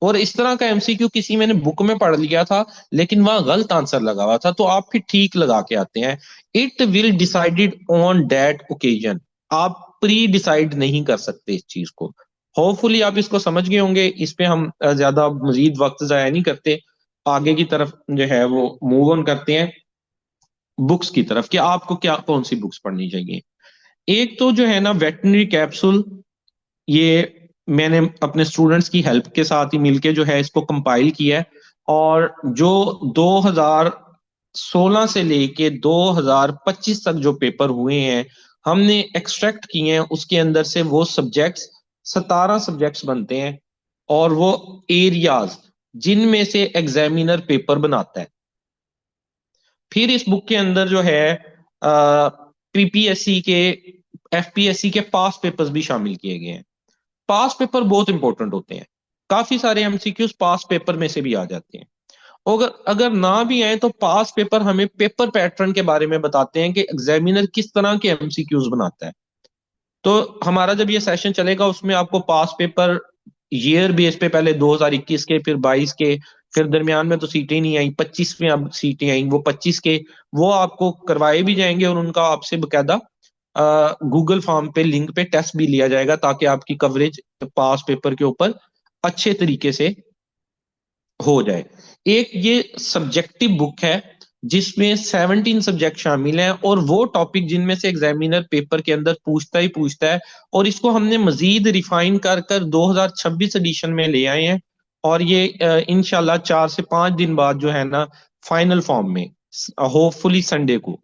और इस तरह का एमसीक्यू किसी मैंने बुक में पढ़ लिया था लेकिन वहां गलत आंसर लगा हुआ था, तो आप फिर ठीक लगा के आते हैं। It will decided on that occasion, आप प्री डिसाइड नहीं कर सकते इस चीज को। होपफुली आप इसको समझ गए होंगे, इस पे हम ज्यादा मजीद वक्त जाया नहीं करते, आगे की तरफ जो है वो मूव ऑन करते हैं बुक्स की तरफ, कि आपको क्या कौन सी बुक्स पढ़नी चाहिए। एक तो जो है ना वेटनरी कैप्सूल, ये मैंने अपने स्टूडेंट्स की हेल्प के साथ ही मिलके जो है इसको कंपाइल किया है, और जो 2016 से लेके 2025 तक जो पेपर हुए हैं हमने एक्सट्रैक्ट किए हैं, उसके अंदर से वो सब्जेक्ट्स, 17 सब्जेक्ट्स बनते हैं, और वो एरियाज जिनमें से एग्जामिनर पेपर बनाता है। फिर इस बुक के अंदर जो है पीपीएससी के, एफपीएससी के पास पेपर्स भी शामिल किए गए हैं। पास पेपर बहुत इंपॉर्टेंट होते हैं, काफी सारे एमसीक्यूज पास पेपर में से भी आ जाते हैं। अगर अगर ना भी आए तो पास पेपर हमें पेपर पैटर्न के बारे में बताते हैं कि एग्जामिनर किस तरह के एमसीक्यूज बनाता है। तो हमारा जब ये सेशन चलेगा उसमें आपको पास पेपर ईयर बेस पे पहले 2021 के, फिर 22 के, फिर दरमियान में तो सीटें नहीं आई, 25 में अब सीटें आई, वो 25 के वो आपको करवाए भी जाएंगे, और उनका आपसे बकायदा गूगल फॉर्म पे लिंक पे टेस्ट भी लिया जाएगा, ताकि आपकी कवरेज पास पेपर के ऊपर अच्छे तरीके से हो जाए। एक ये सब्जेक्टिव बुक है जिसमें 17 सब्जेक्ट शामिल हैं, और वो टॉपिक जिनमें से एग्जामिनर पेपर के अंदर पूछता ही पूछता है, और इसको हमने मजीद रिफाइन कर कर 2026 एडिशन में ले आए हैं। और ये इंशाल्लाह 4 से 5 दिन बाद जो है ना, फाइनल फॉर्म में, होपफुली संडे को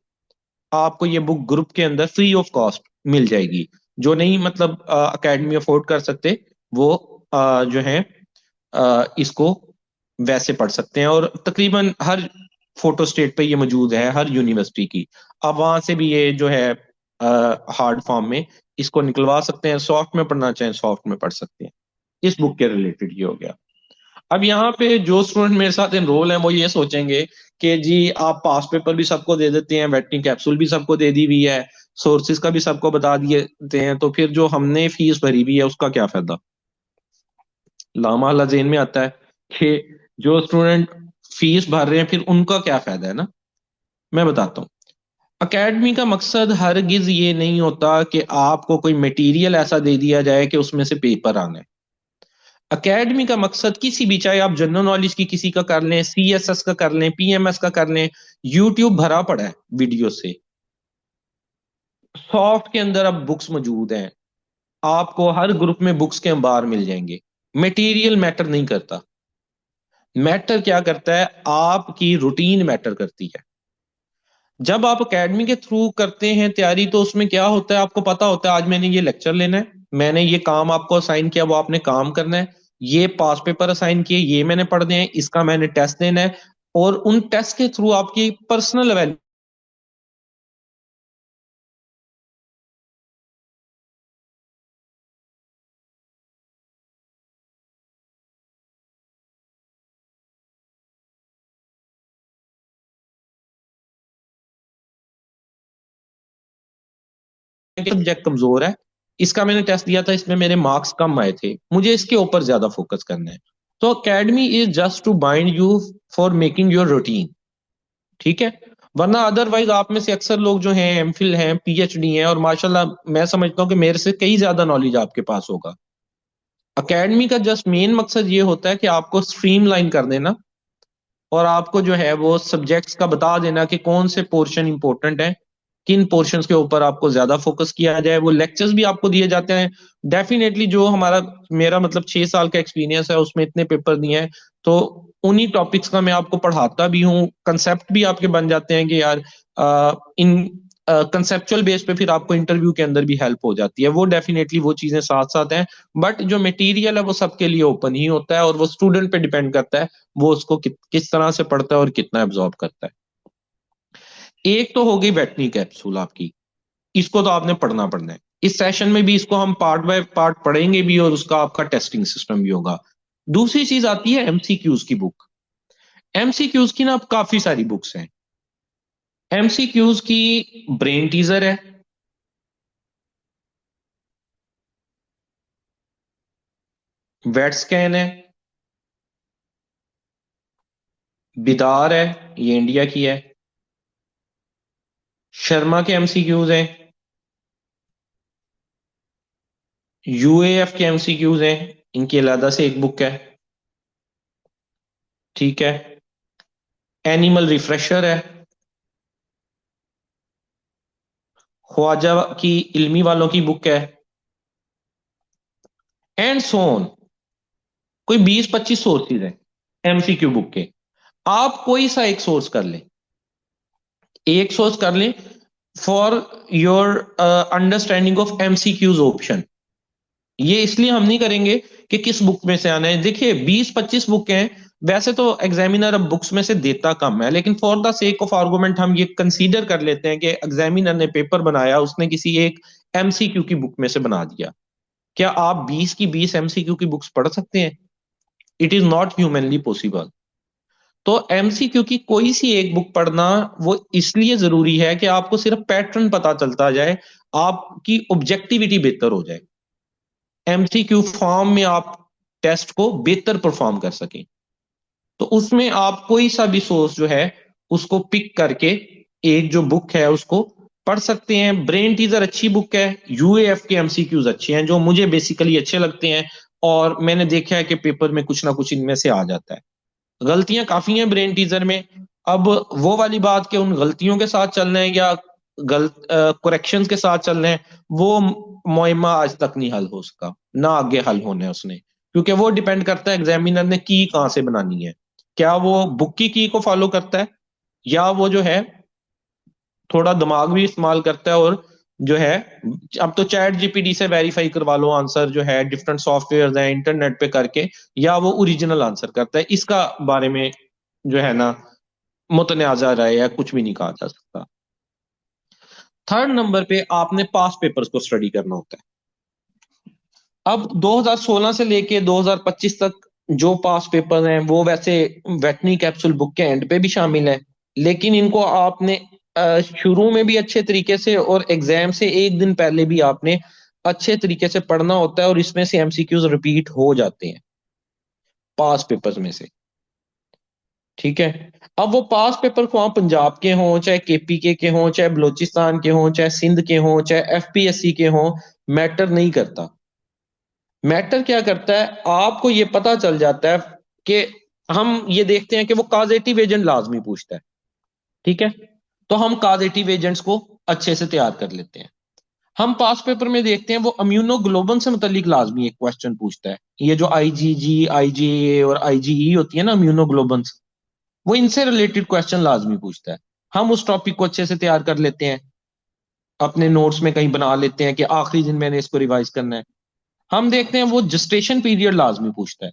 आपको ये बुक ग्रुप के अंदर फ्री ऑफ कॉस्ट मिल जाएगी। जो नहीं मतलब अकेडमी अफोर्ड कर सकते, वो जो है इसको वैसे पढ़ सकते हैं, और तकरीबन हर फोटो स्टेट पे ये मौजूद है, हर यूनिवर्सिटी की। आप वहां से भी ये जो है हार्ड फॉर्म में इसको निकलवा सकते हैं, सॉफ्ट में पढ़ना चाहें सॉफ्ट में पढ़ सकते हैं। इस बुक के रिलेटेड ये हो गया। अब यहाँ पे जो स्टूडेंट मेरे साथ एनरोल हैं वो ये सोचेंगे कि जी आप पास पेपर भी सबको दे देते हैं, वेटिंग कैप्सूल भी सबको दे दी हुई है, सोर्सेज का भी सबको बता दिए देते हैं, तो फिर जो हमने फीस भरी हुई है उसका क्या फायदा। लामा जेन में आता है कि जो स्टूडेंट फीस भर रहे हैं फिर उनका क्या फायदा है ना। मैं बताता हूँ। अकेडमी का मकसद हरगिज ये नहीं होता कि आपको कोई मटेरियल ऐसा दे दिया जाए कि उसमें से पेपर आना है। अकेडमी का मकसद किसी भी, चाहे आप जनरल नॉलेज की किसी का कर लें, सीएसएस का कर लें, पीएमएस का कर लें, यूट्यूब भरा पड़ा है वीडियो से। सॉफ्ट के अंदर अब बुक्स मौजूद हैं, आपको हर ग्रुप में बुक्स के अंबार मिल जाएंगे। मटेरियल मैटर नहीं करता, मैटर क्या करता है, आपकी रूटीन मैटर करती है। जब आप एकेडमी के थ्रू करते हैं तैयारी, तो उसमें क्या होता है, आपको पता होता है आज मैंने ये लेक्चर लेना है, मैंने ये काम आपको असाइन किया, वो आपने काम करना है, ये पास पेपर असाइन किए, ये मैंने पढ़ने हैं, इसका मैंने टेस्ट देना है, और उन टेस्ट के थ्रू आपकी पर्सनल सब्जेक्ट कमजोर है, इसका मैंने टेस्ट दिया था, इसमें मेरे मार्क्स कम आए थे, मुझे इसके ऊपर ज्यादा फोकस करना है। तो academy is just to bind you for making your routine. ठीक है। वरना अदरवाइज आप में से अक्सर लोग जो हैं एमफिल हैं, पीएचडी हैं, और माशाल्लाह मैं समझता हूँ कि मेरे से कई ज्यादा नॉलेज आपके पास होगा। एकेडमी का जस्ट मेन मकसद ये होता है कि आपको स्ट्रीमलाइन कर देना, और आपको जो है वो सब्जेक्ट्स का बता देना कि कौन से पोर्शन इंपॉर्टेंट हैं, किन पोर्शंस के ऊपर आपको ज्यादा फोकस किया जाए। वो लेक्चर्स भी आपको दिए जाते हैं। डेफिनेटली जो हमारा, मेरा मतलब 6 साल का एक्सपीरियंस है उसमें इतने पेपर दिए हैं, तो उन्हीं टॉपिक्स का मैं आपको पढ़ाता भी हूँ, कंसेप्ट भी आपके बन जाते हैं कि यार इन कंसेप्चुअल बेस पे फिर आपको इंटरव्यू के अंदर भी हेल्प हो जाती है। वो डेफिनेटली वो चीजें साथ साथ हैं, बट जो मटेरियल है वो सबके लिए ओपन ही होता है, और वो स्टूडेंट पे डिपेंड करता है वो उसको किस तरह से पढ़ता है और कितना एब्जॉर्ब करता है। एक तो हो गई वेटनी कैप्सूल आपकी, इसको तो आपने पढ़ना पड़ना है। इस सेशन में भी इसको हम पार्ट बाय पार्ट पढ़ेंगे भी, और उसका आपका टेस्टिंग सिस्टम भी होगा। दूसरी चीज आती है एमसीक्यूज की बुक। एमसीक्यूज की ना अब काफी सारी बुक्स हैं। एमसीक्यूज की ब्रेन टीजर है, वेट स्कैन है, बिदार है, ये इंडिया की है, शर्मा के एमसीक्यूज हैं, यूएएफ के एमसीक्यूज हैं, इनकी अलग से एक बुक है। ठीक है। एनिमल रिफ्रेशर है, ख्वाजा की इल्मी वालों की बुक है, एंड सो ऑन। कोई 20-25 सोर्सेज हैं एमसीक्यू बुक के। आप कोई सा एक सोर्स कर लें, एक सोर्स कर लें for your understanding of MCQs option. ये इसलिए हम नहीं करेंगे कि किस बुक में से आना है। देखिए 20-25 बुक हैं, वैसे तो एग्जामिनर अब बुक्स में से देता कम है, लेकिन for the sake of argument हम ये कंसीडर कर लेते हैं कि एग्जामिनर ने पेपर बनाया, उसने किसी एक एमसीक्यू की बुक में से बना दिया। क्या आप 20 की 20 एमसीक्यू की बुक्स पढ़ सकते हैं? It is not humanly possible. तो एमसीक्यू की कोई सी एक बुक पढ़ना वो इसलिए जरूरी है कि आपको सिर्फ पैटर्न पता चलता जाए, आपकी ऑब्जेक्टिविटी बेहतर हो जाए, एमसीक्यू फॉर्म में आप टेस्ट को बेहतर परफॉर्म कर सकें। तो उसमें आप कोई सा भी सोर्स जो है उसको पिक करके एक जो बुक है उसको पढ़ सकते हैं। ब्रेन टीजर अच्छी बुक है, यूएएफ के एमसीक्यूज अच्छे हैं जो मुझे बेसिकली अच्छे लगते हैं, और मैंने देखा है कि पेपर में कुछ ना कुछ इनमें से आ जाता है। गलतियां काफी हैं ब्रेन टीजर में। अब वो वाली बात कि उन गलतियों के साथ चल रहे हैं या गलत करेक्शंस के साथ चल रहे हैं, वो मुइम्मा आज तक नहीं हल हो सका, ना आगे हल होने उसने, क्योंकि वो डिपेंड करता है एग्जामिनर ने की कहाँ से बनानी है। क्या वो बुक की को फॉलो करता है, या वो जो है थोड़ा दिमाग भी इस्तेमाल करता है, और जो है अब तो चैट जीपीटी से वेरीफाई करवा लो आंसर, जो है डिफरेंट सॉफ्टवेयर हैं इंटरनेट पे करके, या वो ओरिजिनल आंसर करता है। इसका बारे में जो है ना मुतनाज़ा राय है, कुछ भी नहीं कहा जा सकता। थर्ड नंबर पे आपने पास पेपर्स को स्टडी करना होता है। अब 2016 से लेके 2025 तक जो पास पेपर हैं वो वैसे वेटनी कैप्सूल बुक के एंड पे भी शामिल है, लेकिन इनको आपने शुरू में भी अच्छे तरीके से और एग्जाम से एक दिन पहले भी आपने अच्छे तरीके से पढ़ना होता है, और इसमें से एमसीक्यूज रिपीट हो जाते हैं पास पेपर्स में से। ठीक है। अब वो पास पेपर को पंजाब के हों, चाहे केपीके के हों, चाहे बलोचिस्तान के हों, चाहे सिंध के हों, चाहे एफपीएससी के हों, मैटर नहीं करता। मैटर क्या करता है, आपको ये पता चल जाता है कि हम ये देखते हैं कि वो काजेटिव एजेंट लाजमी पूछता है। ठीक है। तो हम काजेटिव एजेंट्स को अच्छे से तैयार कर लेते हैं। हम पास पेपर में देखते हैं वो इम्यूनोग्लोबन से मुतालिक लाजमी एक क्वेश्चन पूछता है। ये जो आईजीजी, आईजीए और आईजीई होती है ना इम्यूनोग्लोबन, वो इनसे रिलेटेड क्वेश्चन लाजमी पूछता है। हम उस टॉपिक को अच्छे से तैयार कर लेते हैं, अपने नोट्स में कहीं बना लेते हैं कि आखिरी दिन मैंने इसको रिवाइज करना है। हम देखते हैं वो जस्टेशन पीरियड लाजमी पूछता है,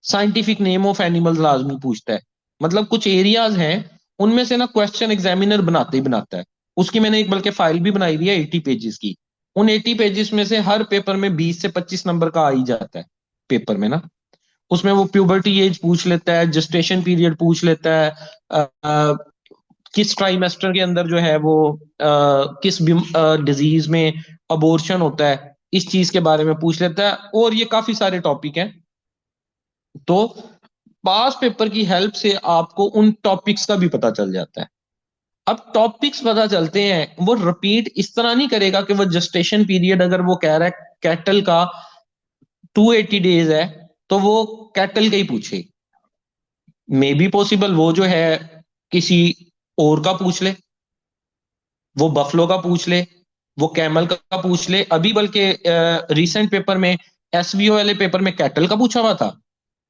साइंटिफिक नेम ऑफ एनिमल्स लाजमी पूछता है। मतलब कुछ एरियाज हैं उनमें से ना क्वेश्चन एग्जामिनर बनाते ही बनाता है। उसकी मैंने एक बल्कि फाइल भी बनाई हुई है 80 पेजेस की। उन 80 पेजेस में से हर पेपर में 20 से 25 नंबर का आ ही जाता है पेपर में ना। उसमें वो प्यूबर्टी एज पूछ लेता है, जस्टेशन पीरियड पूछ लेता है, किस ट्राइमेस्टर के अंदर जो है वो किस डिजीज में अबॉर्शन होता है, इस चीज के बारे में पूछ लेता है, और ये काफी सारे टॉपिक हैं। तो पास पेपर की हेल्प से आपको उन टॉपिक्स का भी पता चल जाता है। अब टॉपिक्स पता चलते हैं, वो रिपीट इस तरह नहीं करेगा कि वो जस्टेशन पीरियड अगर वो कह रहा है कैटल का 280 डेज है तो वो कैटल का ही पूछे। मे बी पॉसिबल वो जो है किसी और का पूछ ले, वो बफलो का पूछ ले, वो कैमल का पूछ ले। अभी बल्कि रिसेंट पेपर में, एसवीओ वाले पेपर में कैटल का पूछा हुआ था,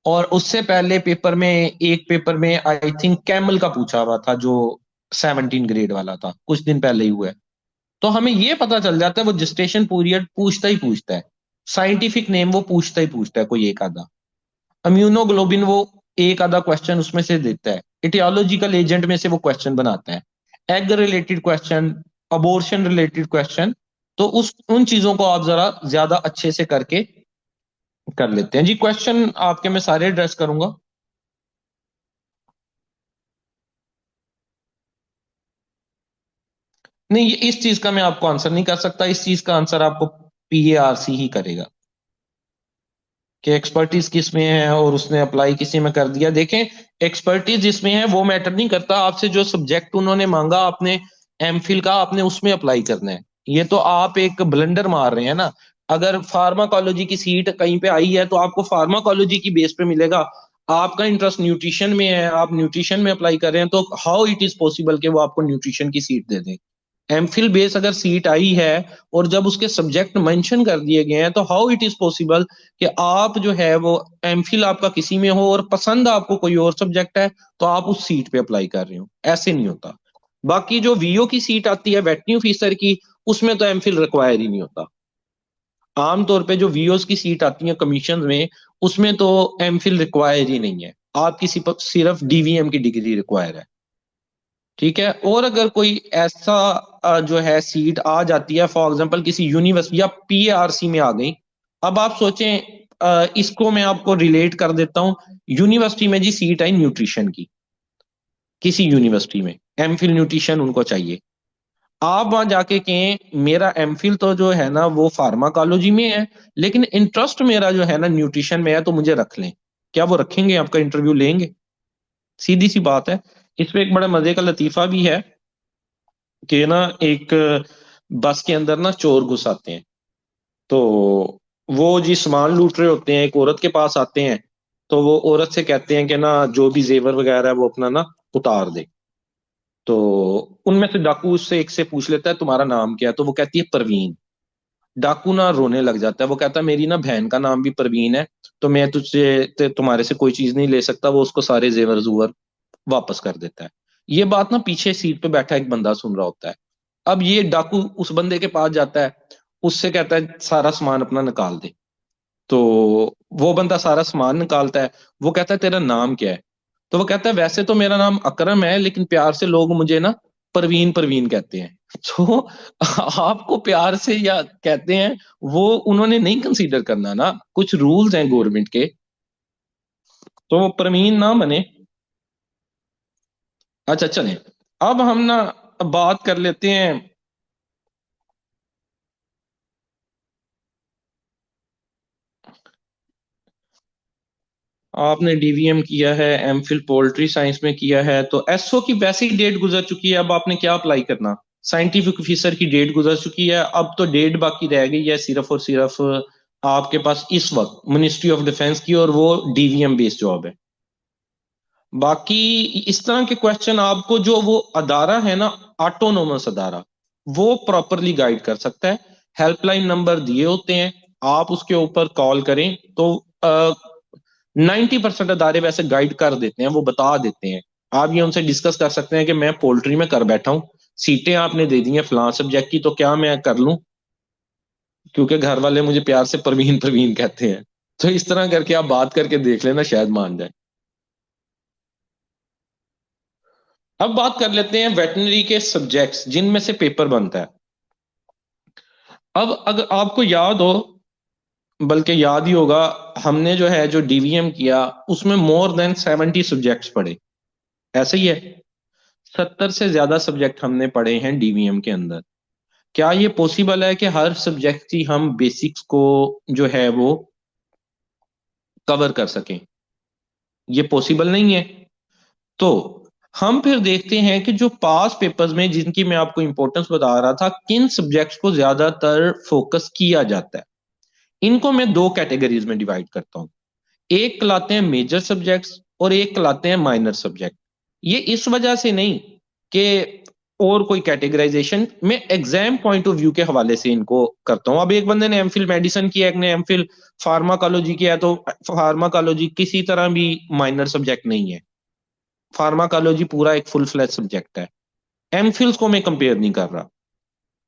और उससे पहले पेपर में, एक पेपर में आई थिंक कैमल का पूछा हुआ था जो 17 ग्रेड वाला था, कुछ दिन पहले ही हुआ है। तो हमें ये पता चल जाता है वो जस्टेशन पीरियड पूछता ही पूछता है, साइंटिफिक नेम वो पूछता ही पूछता है कोई एक आधा, इम्यूनोग्लोबिन वो एक आधा क्वेश्चन उसमें से देता है, इटियोलॉजिकल एजेंट में से वो क्वेश्चन बनाता है, egg related question, abortion related question. तो उस उन चीजों को आप जरा ज्यादा अच्छे से करके कर लेते हैं। जी क्वेश्चन आपके मैं सारे एड्रेस करूंगा। नहीं, इस चीज का मैं आपको आंसर नहीं कर सकता, इस चीज का आंसर आपको पीएआरसी ही करेगा कि एक्सपर्टीज किस में है और उसने अप्लाई किसी में कर दिया। देखें, एक्सपर्टीज जिसमें है वो मैटर नहीं करता, आपसे जो सब्जेक्ट उन्होंने मांगा आपने एमफिल का, आपने उसमें अप्लाई करना है। ये तो आप एक ब्लंडर मार रहे हैं ना। अगर फार्माकोलॉजी की सीट कहीं पे आई है तो आपको फार्माकोलॉजी की बेस पे मिलेगा। आपका इंटरेस्ट न्यूट्रिशन में है, आप न्यूट्रिशन में अप्लाई कर रहे हैं, तो हाउ इट इज पॉसिबल कि वो आपको न्यूट्रिशन की सीट दे दें। एमफिल बेस अगर सीट आई है और जब उसके सब्जेक्ट मेंशन कर दिए गए हैं, तो हाउ इट इज पॉसिबल कि आप जो है वो एमफिल आपका किसी में हो और पसंद आपको कोई और सब्जेक्ट है तो आप उस सीट पे अप्लाई कर रहे हो। ऐसे नहीं होता। बाकी जो वीओ की सीट आती है वेटनी ऑफिसर की, उसमें तो एमफिल रिक्वायर ही नहीं होता। आमतौर पे जो वीओस की सीट आती है कमीशन में, उसमें तो एमफिल रिक्वायर ही नहीं है, आपकी सिर्फ डीवीएम की डिग्री रिक्वायर है। ठीक है। और अगर कोई ऐसा जो है सीट आ जाती है, फॉर एग्जांपल किसी यूनिवर्सिटी या पीआरसी में आ गई। अब आप सोचें, इसको मैं आपको रिलेट कर देता हूँ। यूनिवर्सिटी में जी सीट आई न्यूट्रिशन की, किसी यूनिवर्सिटी में एमफिल न्यूट्रिशन उनको चाहिए। आप वहां जाके कहें मेरा एमफिल तो जो है ना वो फार्माकोलॉजी में है, लेकिन इंटरेस्ट मेरा जो है ना न्यूट्रिशन में है, तो मुझे रख लें। क्या वो रखेंगे? आपका इंटरव्यू लेंगे? सीधी सी बात है। इसमें एक बड़ा मजे का लतीफा भी है कि ना एक बस के अंदर ना चोर घुस आते हैं। तो वो जी सामान लूट रहे होते हैं, एक औरत के पास आते हैं। तो वो औरत से कहते हैं कि ना जो भी जेवर वगैरह है वो अपना ना उतार दे। तो उनमें से डाकू उससे एक से पूछ लेता है तुम्हारा नाम क्या है, तो वो कहती है परवीन। डाकू ना रोने लग जाता है, वो कहता है मेरी ना बहन का नाम भी परवीन है, तो मैं तुम्हारे से कोई चीज नहीं ले सकता। वो उसको सारे जेवर जुवर वापस कर देता है। ये बात ना पीछे सीट पे बैठा एक बंदा सुन रहा होता है। अब ये डाकू उस बंदे के पास जाता है, उससे कहता है सारा सामान अपना निकाल दे। तो वो बंदा सारा सामान निकालता है। वो कहता है तेरा नाम क्या है? तो वो कहता है वैसे तो मेरा नाम अकरम है, लेकिन प्यार से लोग मुझे ना परवीन परवीन कहते हैं। तो आपको प्यार से या कहते हैं, वो उन्होंने नहीं कंसीडर करना ना, कुछ रूल्स हैं गवर्नमेंट के। तो वो परवीन ना बने। अच्छा चलें, अब हम ना बात कर लेते हैं। आपने डीवीएम किया है, एमफिल पोल्ट्री साइंस में किया है, तो एसओ की वैसे ही डेट गुजर चुकी है। अब आपने क्या अप्लाई करना? साइंटिफिक ऑफिसर की डेट गुजर चुकी है, अब तो डेट बाकी रह गई है सिर्फ और सिर्फ आपके पास इस वक्त मिनिस्ट्री ऑफ डिफेंस की, और वो डीवीएम बेस्ड जॉब है। बाकी इस तरह के क्वेश्चन आपको जो वो अदारा है ना, ऑटोनोमस अदारा, वो प्रॉपरली गाइड कर सकता है। हेल्पलाइन नंबर दिए होते हैं, आप उसके ऊपर कॉल करें तो 90% अदारे वैसे गाइड कर देते हैं, वो बता देते हैं। आप ये उनसे डिस्कस कर सकते हैं कि मैं पोल्ट्री में कर बैठा हूँ, सीटें आपने दे दी हैं फलां सब्जेक्ट की, तो क्या मैं कर लूं? क्योंकि घर वाले मुझे प्यार से परवीन परवीन कहते हैं। तो इस तरह करके आप बात करके देख लेना, शायद मान जाए। अब बात कर लेते हैं वेटनरी के सब्जेक्ट्स जिनमें से पेपर बनता है। अब अगर आपको याद हो, बल्कि याद ही होगा, हमने जो है जो डीवीएम किया उसमें मोर देन 70 सब्जेक्ट्स पढ़े। ऐसे ही है, 70 से ज्यादा सब्जेक्ट हमने पढ़े हैं डीवीएम के अंदर। क्या ये पॉसिबल है कि हर सब्जेक्ट की हम बेसिक्स को जो है वो कवर कर सकें? ये पॉसिबल नहीं है। तो हम फिर देखते हैं कि जो पास पेपर्स में जिनकी मैं आपको इंपॉर्टेंस बता रहा था, किन सब्जेक्ट्स को ज्यादातर फोकस किया जाता है। इनको मैं दो कैटेगरीज में डिवाइड करता हूं। एक कहलाते हैं मेजर सब्जेक्ट्स और एक कहलाते हैं माइनर सब्जेक्ट। ये इस वजह से नहीं कि और कोई कैटेगराइजेशन, मैं एग्जाम पॉइंट ऑफ व्यू के हवाले से इनको करता हूं। अब एक बंदे ने एमफिल मेडिसिन किया, एक ने एमफिल फार्माकोलॉजी किया, तो फार्माकोलॉजी किसी तरह भी माइनर सब्जेक्ट नहीं है। फार्माकोलॉजी पूरा एक फुल फ्लैज सब्जेक्ट है। एमफिल्स को मैं कंपेयर नहीं कर रहा,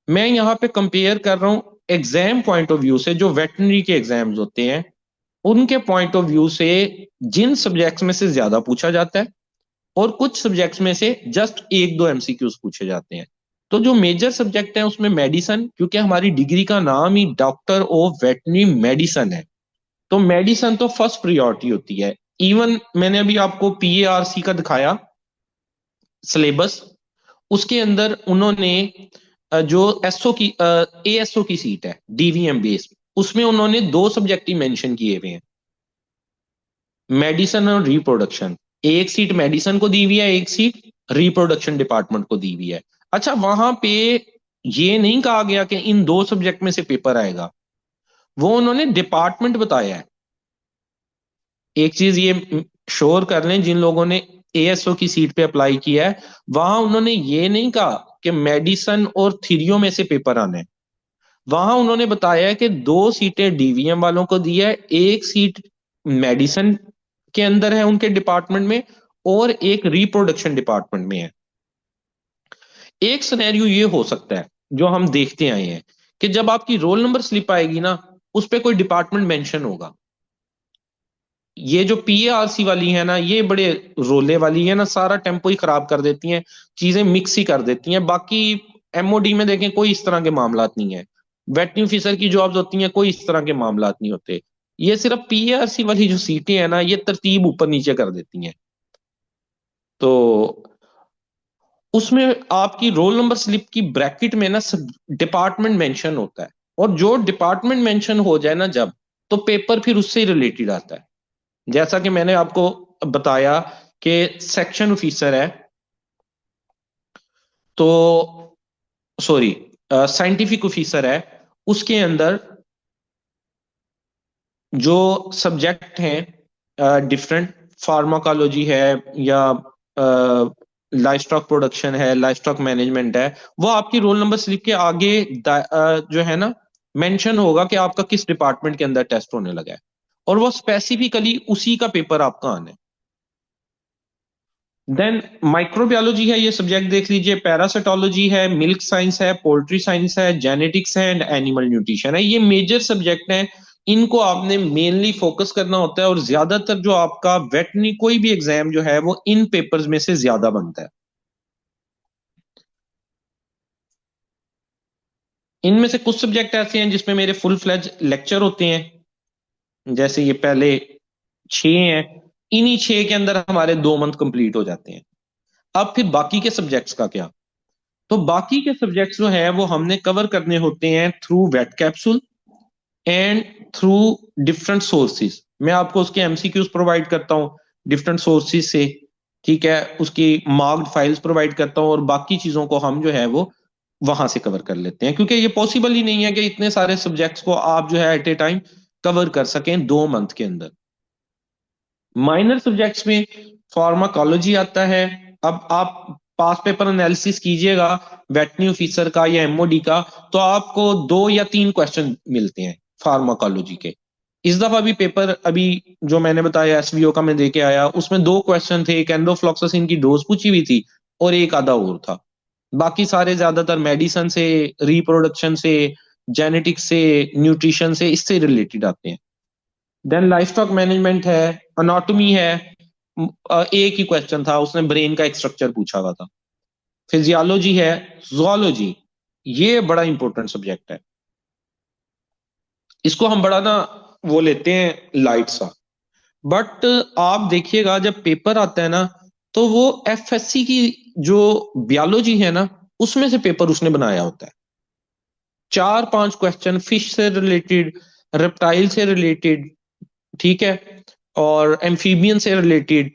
मैं यहाँ पे कंपेयर कर रहा हूँ एग्जाम पॉइंट ऑफ व्यू से। जो वेटनरी के एग्जाम्स होते हैं उनके पॉइंट ऑफ व्यू से, जिन सब्जेक्ट्स में से ज्यादा पूछा जाता है और कुछ सब्जेक्ट्स में से जस्ट एक दो एमसीक्यूज पूछे जाते हैं। तो जो मेजर सब्जेक्ट है उसमें मेडिसन, क्योंकि हमारी डिग्री का नाम ही डॉक्टर ऑफ वेटनरी मेडिसन है, तो मेडिसन तो फर्स्ट प्रियोरिटी होती है। इवन मैंने अभी आपको पीएआरसी का दिखाया सिलेबस, उसके अंदर उन्होंने जो एसओ की एएसओ की सीट है डीवीएम बेस्ड, उसमें उन्होंने दो सब्जेक्ट ही मेंशन किए हुए हैं, मेडिसन और रिप्रोडक्शन। एक सीट मेडिसन को दी हुई है, एक सीट रिप्रोडक्शन डिपार्टमेंट को दी हुई है। अच्छा, वहां पे ये नहीं कहा गया कि इन दो सब्जेक्ट में से पेपर आएगा, वो उन्होंने डिपार्टमेंट बताया है। एक चीज ये श्योर कर लें, जिन लोगों ने एएसओ की सीट पे अप्लाई किया है, वहां उन्होंने ये नहीं कहा कि मेडिसन और थीरियो में से पेपर आने हैं। वहां उन्होंने बताया है कि दो सीटें डीवीएम वालों को दी है, एक सीट मेडिसन के अंदर है उनके डिपार्टमेंट में, और एक रिप्रोडक्शन डिपार्टमेंट में है। एक सिनेरियो ये हो सकता है जो हम देखते आए हैं कि जब आपकी रोल नंबर स्लिप आएगी ना, उस पर कोई डिपार्टमेंट मेंशन होगा। ये जो पीएआरसी वाली है ना, ये बड़े रोले वाली है ना, सारा टेम्पो ही खराब कर देती हैं, चीजें मिक्स ही कर देती हैं। बाकी एमओडी में देखें कोई इस तरह के मामलात नहीं है, वेटरनरी ऑफिसर की जॉब्स होती हैं कोई इस तरह के मामलात नहीं होते। ये सिर्फ पीएआरसी वाली जो सीटें हैं ना, ये तरतीब ऊपर नीचे कर देती हैं। तो उसमें आपकी रोल नंबर स्लिप की ब्रैकेट में ना सब डिपार्टमेंट मेंशन होता है, और जो डिपार्टमेंट मेंशन हो जाए ना जब, तो पेपर फिर उससे रिलेटेड आता है। जैसा कि मैंने आपको बताया कि सेक्शन ऑफिसर है, तो सॉरी, साइंटिफिक ऑफिसर है, उसके अंदर जो सब्जेक्ट हैं डिफरेंट, फार्माकोलॉजी है, या लाइफ स्टॉक प्रोडक्शन है, लाइफ स्टॉक मैनेजमेंट है, वो आपकी रोल नंबर स्लिप के आगे जो है ना मेंशन होगा कि आपका किस डिपार्टमेंट के अंदर टेस्ट होने लगा है, और वो स्पेसिफिकली उसी का पेपर आपका आना है। देन माइक्रोबायोलॉजी है, ये सब्जेक्ट देख लीजिए, पैरासिटोलॉजी है, मिल्क साइंस है, पोल्ट्री साइंस है, जेनेटिक्स है, एंड एनिमल न्यूट्रिशन है। ये मेजर सब्जेक्ट हैं, इनको आपने मेनली फोकस करना होता है, और ज्यादातर जो आपका वेटरनरी कोई भी एग्जाम जो है वो इन पेपर्स में से ज्यादा बनता है। इनमें से कुछ सब्जेक्ट ऐसे हैं जिसमें मेरे फुल फ्लेज लेक्चर होते हैं, जैसे ये पहले 6 हैं, इन्हीं 6 के अंदर हमारे 2 मंथ कंप्लीट हो जाते हैं। अब फिर बाकी के सब्जेक्ट्स का क्या? तो बाकी के सब्जेक्ट्स जो है वो हमने कवर करने होते हैं through wet capsule and through different sources. मैं आपको उसके एमसीक्यूज प्रोवाइड करता हूँ डिफरेंट सोर्सेज से, ठीक है, उसकी मार्क्ड फाइल्स प्रोवाइड करता हूँ, और बाकी चीजों को हम जो है वो वहां से कवर कर लेते हैं, क्योंकि ये पॉसिबल ही नहीं है कि इतने सारे सब्जेक्ट्स को आप जो है एट ए टाइम कवर कर सकें 2 मंथ के अंदर। माइनर सब्जेक्ट्स में फार्माकोलॉजी आता है। अब आप पास पेपर एनालिसिस कीजिएगा वेटरनरी ऑफिसर का या एमओडी का, तो आपको 2 या 3 क्वेश्चन मिलते हैं फार्माकोलॉजी के। इस दफा भी पेपर अभी जो मैंने बताया एसवीओ का मैं देके आया, उसमें 2 क्वेश्चन थे, एक एंडोफ्लॉक्सासिन की डोज पूछी हुई थी, और एक आधा और था। बाकी सारे ज्यादातर मेडिसन से, रिप्रोडक्शन से, जेनेटिक्स से, न्यूट्रिशन से, इससे रिलेटेड आते हैं। देन लाइफ स्टॉक मैनेजमेंट है, अनाटॉमी है, एक ही क्वेश्चन था, उसने ब्रेन का एक स्ट्रक्चर पूछा हुआ था। फिजियोलॉजी है, जोलॉजी, ये बड़ा इंपॉर्टेंट सब्जेक्ट है, इसको हम बड़ा ना वो लेते हैं लाइट सा। बट आप देखिएगा जब पेपर आता है ना, तो वो एफएससी की जो बायोलॉजी है ना, उसमें से पेपर उसने बनाया होता है। 4-5 क्वेश्चन फिश से रिलेटेड, रेप्टाइल से रिलेटेड, ठीक है, और एम्फीबियन से रिलेटेड,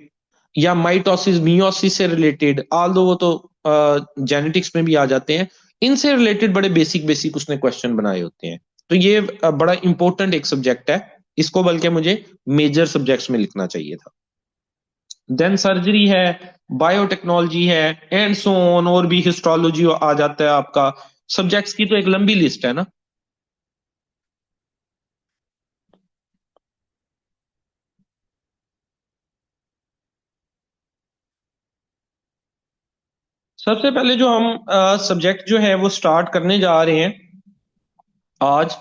या माइटोसिस मियोसिस से रिलेटेड, आल दो वो तो जेनेटिक्स में भी आ जाते हैं, इनसे रिलेटेड बड़े बेसिक बेसिक उसने क्वेश्चन बनाए होते हैं। तो ये बड़ा इंपॉर्टेंट एक सब्जेक्ट है, इसको बल्कि मुझे मेजर सब्जेक्ट्स में लिखना चाहिए था। देन सर्जरी है, बायोटेक्नोलॉजी है, एंड सो ऑन, और भी हिस्टोलॉजी आ जाता है आपका। सब्जेक्ट्स की तो एक लंबी लिस्ट है ना। सबसे पहले जो हम सब्जेक्ट जो है वो स्टार्ट करने जा रहे हैं आज,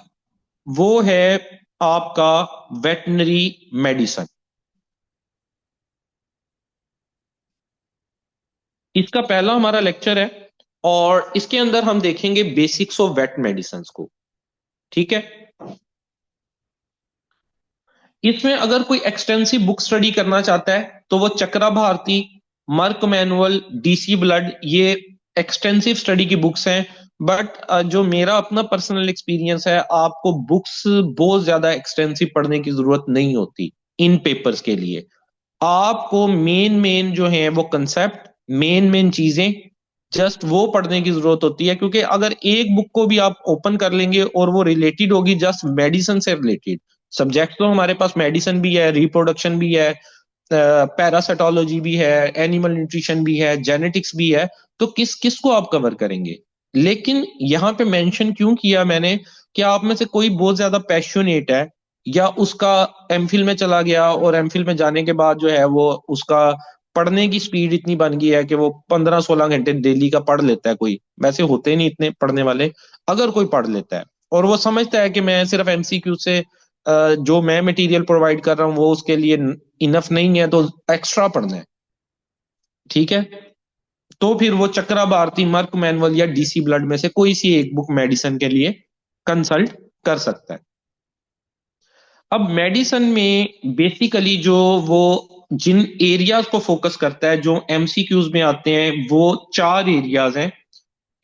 वो है आपका वेटनरी मेडिसिन। इसका पहला हमारा लेक्चर है, और इसके अंदर हम देखेंगे बेसिक्स ऑफ वेट मेडिसिन को, ठीक है। इसमें अगर कोई एक्सटेंसिव बुक स्टडी करना चाहता है तो वो Chakrabarti, Merck manual, DC blood, ये एक्सटेंसिव स्टडी की बुक्स हैं। बट जो मेरा अपना पर्सनल एक्सपीरियंस है, आपको बुक्स बहुत ज्यादा एक्सटेंसिव पढ़ने की जरूरत नहीं होती इन पेपर्स के लिए। आपको मेन मेन जो है वो कंसेप्ट, मेन मेन चीजें, जस्ट वो पढ़ने की जरूरत होती है, क्योंकि अगर एक बुक को भी आप ओपन कर लेंगे और वो रिलेटेड होगी जस्ट मेडिसिन से रिलेटेड, सब्जेक्ट तो हमारे पास मेडिसिन भी है, रिप्रोडक्शन भी है, पैरासिटोलॉजी भी है, एनिमल न्यूट्रिशन भी है, जेनेटिक्स भी है, तो किस किस को आप कवर करेंगे? लेकिन यहाँ पे मेंशन क्यों किया मैंने कि आप में से कोई बहुत ज्यादा पैशनेट है, या उसका एमफिल में चला गया, और एमफिल में जाने के बाद जो है वो उसका पढ़ने की स्पीड इतनी बन गई है कि वो 15-16 घंटे डेली का पढ़ लेता है। कोई वैसे होते नहीं इतने पढ़ने वाले, अगर कोई पढ़ लेता है और वो समझता है कि मैं सिर्फ एमसीक्यू से जो मैं मटेरियल प्रोवाइड कर रहा हूँ वो उसके लिए इनफ नहीं है, तो एक्स्ट्रा पढ़ना है, ठीक है, तो फिर वो चक्रा भारती, मर्क मैनुअल, या डीसी ब्लड में से कोई सी एक बुक मेडिसिन के लिए कंसल्ट कर सकता है। अब मेडिसिन में बेसिकली जो वो जिन एरियाज को फोकस करता है जो एमसीक्यूज में आते हैं, वो चार एरियाज हैं।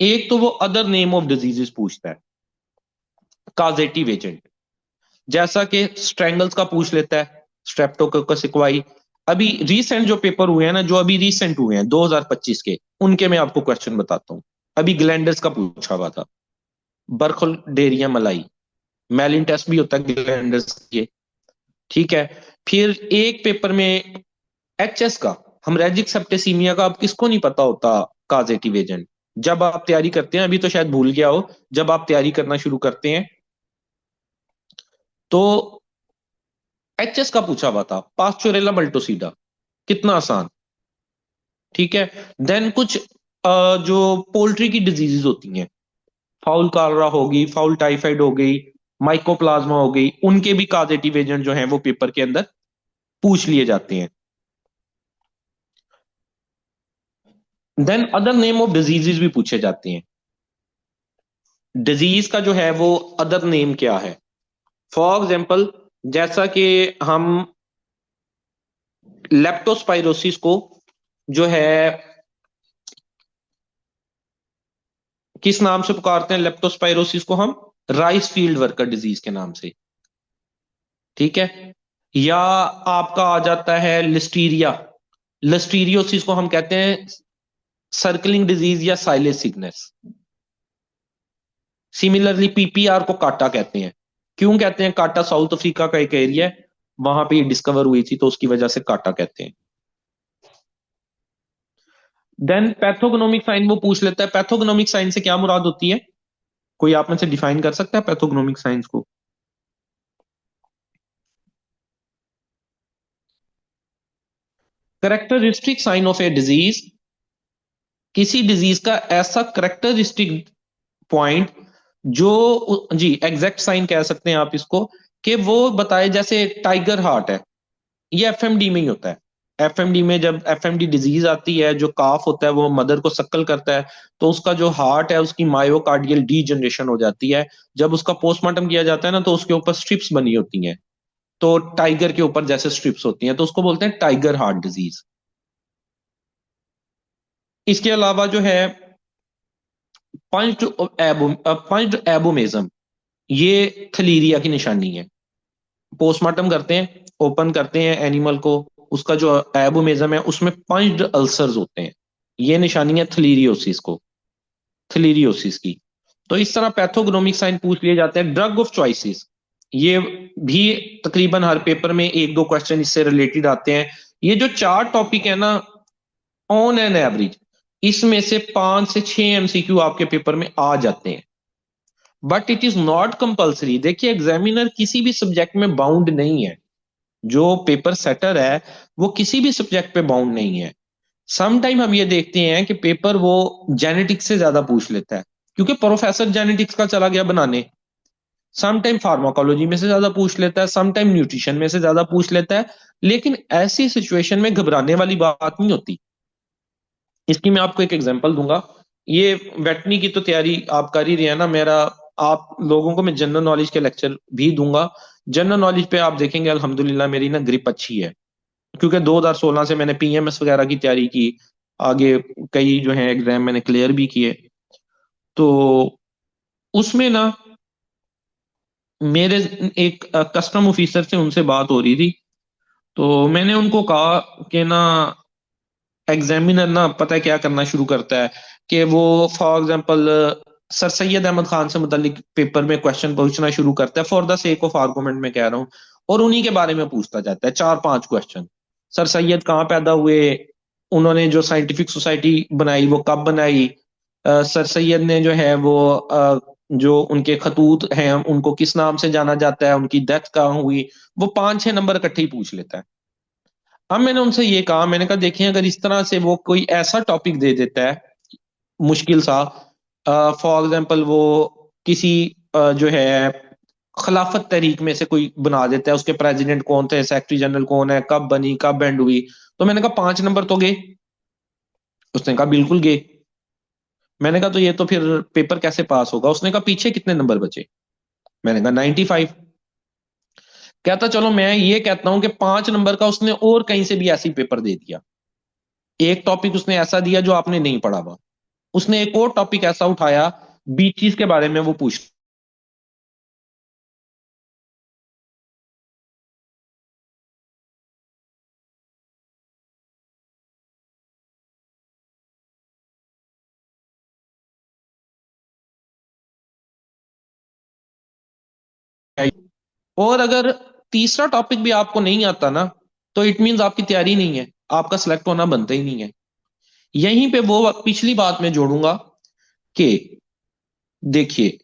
एक तो वो अदर नेम ऑफ डिजीजेस पूछता है, काजेटिव एजेंट, जैसा कि स्ट्रेंगल्स का पूछ लेता है, स्ट्रेप्टोकोकस इक्वाई। अभी रीसेंट जो पेपर हुए हैं ना, जो अभी रीसेंट हुए हैं 2025 के, उनके मैं आपको क्वेश्चन बताता हूँ। अभी ग्लैंडर्स का पूछा हुआ था, बर्खोडेरिया मलाई, मेलिन टेस्ट भी होता है ग्लैंडर्स के, ठीक है। फिर एक पेपर में एचएस का, हेमरेजिक सेप्टिसिमिया का, अब किसको नहीं पता होता काजेटिव एजेंट। जब आप तैयारी करते हैं, अभी तो शायद भूल गया हो, जब आप तैयारी करना शुरू करते हैं तो एचएस का पूछा हुआ था, पास्चोरेला मल्टोसीडा, कितना आसान, ठीक है। देन कुछ जो पोल्ट्री की डिजीजेस होती हैं, फाउल कालरा होगी, फाउल टाइफाइड हो गई, माइकोप्लाज्मा हो गई, उनके भी काजेटिव एजेंट जो हैं वो पेपर के अंदर पूछ लिए जाते हैं। Then other name of diseases भी पूछे जाते हैं। डिजीज का जो है वो अदर नेम क्या है, फॉर एग्जाम्पल, जैसा कि हम लेप्टोस्पाइरोसिस को जो है किस नाम से पुकारते हैं, लेप्टोस्पाइरोसिस को हम राइस फील्ड वर्कर डिजीज के नाम से, ठीक है। या आपका आ जाता है लिस्टीरिया, लिस्टीरियोसिस को हम कहते हैं सर्कलिंग डिजीज या साइलेज सिकनेस। सिमिलरली पीपीआर को काटा कहते हैं। क्यों कहते हैं काटा, साउथ अफ्रीका का एक एरिया है, वहां पे डिस्कवर हुई थी, तो उसकी वजह से काटा कहते हैं। देन पैथोगनोमिक साइन वो पूछ लेता है, पैथोगनोमिक साइन से क्या मुराद होती है, कोई आप में से डिफाइन कर सकता है पैथोगनोमिक साइंस को। Characteristic sign of a disease, किसी डिजीज का ऐसा करेक्टरिस्टिक पॉइंट जो, जी एग्जैक्ट साइन कह सकते हैं आप इसको, कि वो बताए, जैसे टाइगर हार्ट है, ये एफएमडी में ही होता है। एफएमडी में जब एफएमडी डिजीज आती है, जो काफ होता है वो मदर को सक्कल करता है, तो उसका जो हार्ट है उसकी मायोकार्डियल डीजनरेशन हो जाती है। जब उसका पोस्टमार्टम किया जाता है ना, तो उसके ऊपर स्ट्रिप्स बनी होती हैं, तो टाइगर के ऊपर जैसे स्ट्रिप्स होती हैं, तो उसको बोलते हैं टाइगर हार्ट डिजीज। इसके अलावा जो है पंच्ड एबोमेजम, ये थलीरिया की निशानी है। पोस्टमार्टम करते हैं, ओपन करते हैं एनिमल को, उसका जो एबोमेजम है उसमें पंच्ड अल्सर्स होते हैं, ये निशानी है थलीरियोसिस को, थलीरियोसिस की। तो इस तरह पैथोग्नोमिक साइन पूछ लिए जाते हैं। ड्रग ऑफ चॉइसेस, ये भी तकरीबन हर पेपर में एक दो क्वेश्चन इससे रिलेटेड आते हैं। ये जो चार टॉपिक है ना, ऑन एन एवरेज इसमें से 5 से 6 एमसीक्यू आपके पेपर में आ जाते हैं, but it is not compulsory. देखिए एग्जामिनर किसी भी सब्जेक्ट में बाउंड नहीं है, जो पेपर सेटर है वो किसी भी सब्जेक्ट पे बाउंड नहीं है। सम टाइम हम ये देखते हैं कि पेपर वो जेनेटिक्स से ज्यादा पूछ लेता है, क्योंकि प्रोफेसर जेनेटिक्स का चला गया बनाने। सम टाइम फार्माकोलॉजी में से ज्यादा पूछ लेता है, सम टाइम न्यूट्रिशन में से ज्यादा पूछ लेता है। लेकिन ऐसी सिचुएशन में घबराने वाली बात नहीं होती। इसकी मैं आपको एक एग्जांपल दूंगा। ये वेटनी की तो तैयारी आप कर ही रहे हैं ना, मेरा आप लोगों को मैं जनरल नॉलेज के लेक्चर भी दूंगा। जनरल नॉलेज पे आप देखेंगे अल्हम्दुलिल्लाह मेरी ना ग्रिप अच्छी है, क्योंकि 2016 से मैंने पीएमएस वगैरह की तैयारी की, आगे कई जो है एग्जाम मैंने क्लियर भी किए। तो उसमें ना मेरे एक कस्टम ऑफिसर से उनसे बात हो रही थी, तो मैंने उनको कहा कि ना एग्जामिनर ना पता है क्या करना शुरू करता है, कि वो for example sir Syed Ahmad Khan से मुतालिक पेपर में क्वेश्चन पूछना शुरू करता है, for the sake of argument में कह रहा हूँ, और उन्हीं के बारे में पूछता जाता है 4-5 क्वेश्चन। सर सैयद कहाँ पैदा हुए, उन्होंने जो साइंटिफिक सोसाइटी बनाई वो कब बनाई, सर सैयद ने जो है वो जो उनके खतूत हैं उनको किस नाम से जाना जाता है, उनकी डेथ कहाँ हुई, वो 5-6 नंबर इकट्ठे ही पूछ लेता है। अब मैंने उनसे ये कहा, मैंने कहा देखिए अगर इस तरह से वो कोई ऐसा टॉपिक दे देता है मुश्किल सा, फॉर एग्जाम्पल वो किसी जो है खिलाफत तहरीक में से कोई बना देता है, उसके प्रेसिडेंट कौन थे, सेक्रेटरी जनरल कौन है, कब बनी, कब एंड हुई, तो मैंने कहा 5 नंबर तो गए। उसने कहा बिल्कुल गए। मैंने कहा तो ये तो फिर पेपर कैसे पास होगा, उसने कहा पीछे कितने नंबर बचे, मैंने कहा 95। कहता चलो मैं ये कहता हूं कि 5 नंबर का उसने और कहीं से भी ऐसे ही पेपर दे दिया, एक टॉपिक उसने ऐसा दिया जो आपने नहीं पढ़ा हुआ, उसने एक और टॉपिक ऐसा उठाया बीचीज के बारे में वो पूछ रहा है। और अगर तीसरा टॉपिक भी आपको नहीं आता ना, तो इट मीन्स आपकी तैयारी नहीं है, आपका सिलेक्ट होना बनता ही नहीं है। यहीं पे वो पिछली बात में जोड़ूंगा कि देखिए,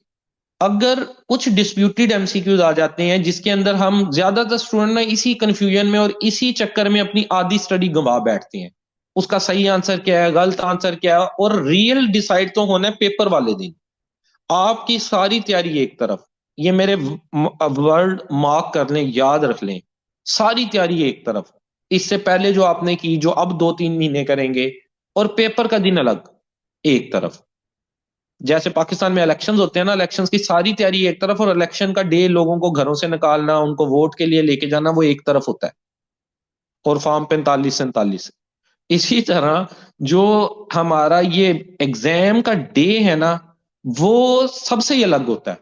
अगर कुछ डिस्प्यूटेड एमसीक्यूज आ जाते हैं जिसके अंदर हम ज्यादातर स्टूडेंट ना इसी कंफ्यूजन में और इसी चक्कर में अपनी आधी स्टडी गंवा बैठते हैं, उसका सही आंसर क्या है, गलत आंसर क्या है, और रियल डिसाइड तो होना है पेपर वाले दिन। आपकी सारी तैयारी एक तरफ, ये मेरे वर्ड मार्क कर लें, याद रख लें, सारी तैयारी एक तरफ, इससे पहले जो आपने की, जो अब 2-3 महीने करेंगे, और पेपर का दिन अलग एक तरफ। जैसे पाकिस्तान में इलेक्शंस होते हैं ना, इलेक्शंस की सारी तैयारी एक तरफ, और इलेक्शन का डे लोगों को घरों से निकालना, उनको वोट के लिए लेके जाना, वो एक तरफ होता है, और फॉर्म 45-47। इसी तरह जो हमारा ये एग्जाम का डे है ना, वो सबसे ही अलग होता है।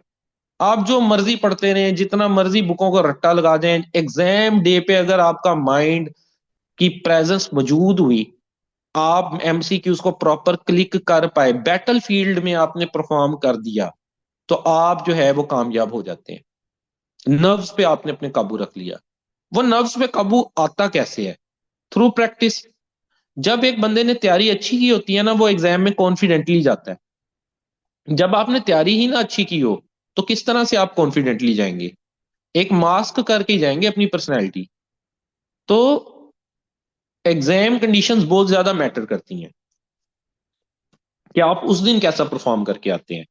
आप जो मर्जी पढ़ते रहें, जितना मर्जी बुकों को रट्टा लगा दें, एग्जाम डे पे अगर आपका माइंड की प्रेजेंस मौजूद हुई, आप एमसीक्यूज को प्रॉपर क्लिक कर पाए, बैटल फील्ड में आपने परफॉर्म कर दिया, तो आप जो है वो कामयाब हो जाते हैं। नर्व्स पे आपने अपने काबू रख लिया। वो नर्व्स पे काबू आता कैसे है? Through practice. जब एक बंदे ने तैयारी अच्छी की होती है ना, वो एग्जाम में कॉन्फिडेंटली जाता है। जब आपने तैयारी ही ना अच्छी की हो, तो किस तरह से आप कॉन्फिडेंटली जाएंगे? एक मास्क करके ही जाएंगे अपनी पर्सनैलिटी। तो एग्जाम कंडीशंस बहुत ज्यादा मैटर करती हैं कि आप उस दिन कैसा परफॉर्म करके आते हैं।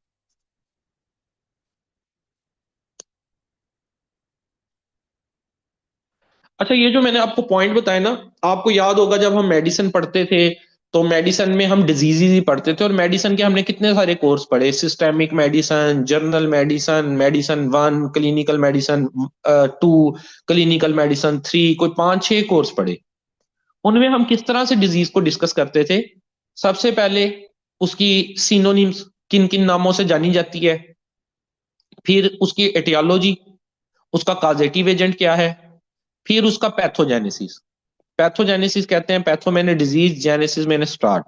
अच्छा, ये जो मैंने आपको पॉइंट बताया ना, आपको याद होगा जब हम मेडिसिन पढ़ते थे, तो मेडिसिन में हम डिजीजेज ही पढ़ते थे, और मेडिसिन के हमने कितने सारे कोर्स पढ़े, systemic medicine, general medicine, medicine 1, clinical medicine 2, clinical medicine 3, कोई 5-6 कोर्स पढ़े। उनमें हम किस तरह से डिजीज को डिस्कस करते थे? सबसे पहले उसकी सिनोनिम्स, किन किन नामों से जानी जाती है, फिर उसकी एटियोलॉजी, उसका काजेटिव एजेंट क्या है, फिर उसका पैथोजेनेसिस। पैथोजेनेसिस कहते हैं, patho means disease, genesis means start.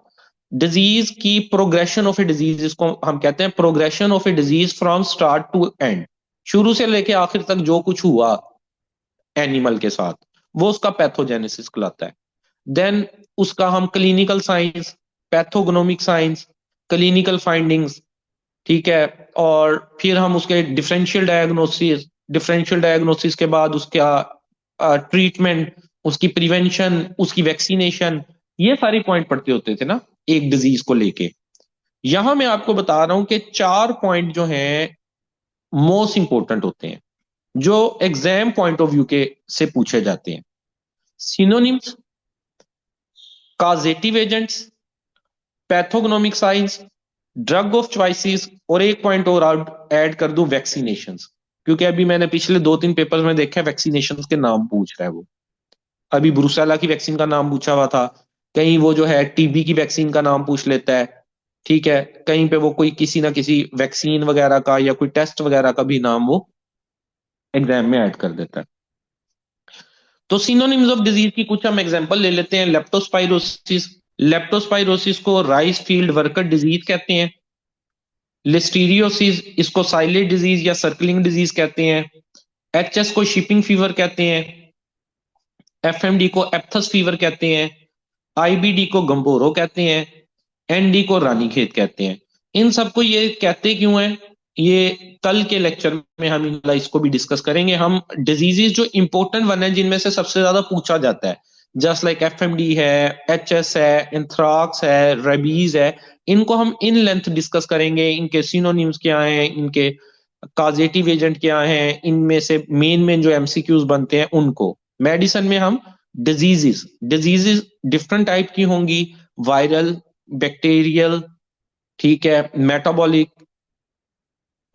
Disease की प्रोग्रेशन ऑफ ए डिजीज, इसको हम कहते हैं progression of a disease from start to end, शुरू से लेके आखिर तक जो कुछ हुआ एनिमल के साथ, वो उसका पैथोजेनेसिस कहलाता है। देन उसका हम clinical science, pathognomic science, clinical findings, ठीक है, और फिर हम उसके डिफरेंशियल डायग्नोसिस, डिफरेंशियल डायग्नोसिस के बाद उसका ट्रीटमेंट, उसकी प्रिवेंशन, उसकी वैक्सीनेशन, ये सारी पॉइंट पढ़ते होते थे ना एक डिजीज को लेके। यहां मैं आपको बता रहा हूं कि 4 पॉइंट जो हैं मोस्ट इंपॉर्टेंट होते हैं, जो एग्जाम पॉइंट ऑफ व्यू के से पूछे जाते हैं। Synonyms, causative agents, pathognomonic signs, drug of choices, और एक पॉइंट और ऐड कर दूं, वैक्सीनेशन। क्योंकि अभी मैंने पिछले 2-3 पेपर्स में देखा है वैक्सीनेशन के नाम पूछ रहा है वो। अभी ब्रूसेला की वैक्सीन का नाम पूछा हुआ था, कहीं वो जो है टीबी की वैक्सीन का नाम पूछ लेता है, ठीक है, कहीं पे वो कोई किसी ना किसी वैक्सीन वगैरह का या कोई टेस्ट वगैरह का भी नाम वो एग्जाम में ऐड कर देता है। तो सिनोनिम्स ऑफ डिजीज की कुछ हम एग्जांपल ले लेते हैं। लेप्टोस्पाइरोसिस, लेप्टोस्पाइरोसिस को राइस फील्ड वर्कर डिजीज कहते हैं। लिस्टीरियोसिस, इसको साइलेंट डिजीज या सर्कलिंग डिजीज कहते हैं। एचएस को शिपिंग फीवर कहते हैं। एफएमडी को एप्थस फीवर कहते हैं। आईबीडी को गंभोरो कहते हैं। एनडी को रानीखेत कहते हैं। इन सबको ये कहते क्यों है, ये कल के लेक्चर में हम इसको भी डिस्कस करेंगे। हम डिजीजेस जो इंपॉर्टेंट वन है, जिनमें से सबसे ज्यादा पूछा जाता है, जस्ट लाइक एफएमडी है, एचएस है, एंथ्राक्स है, रेबीज है, इनको हम इन लेंथ डिस्कस करेंगे। इनके सिनोनिम्स क्या हैं, इनके काजेटिव एजेंट क्या हैं, इनमें से मेन मेन जो एमसीक्यूज बनते हैं उनको। मेडिसिन में हम डिजीजेस डिजीजेस डिफरेंट टाइप की होंगी, वायरल, बैक्टीरियल, ठीक है, मेटाबॉलिक,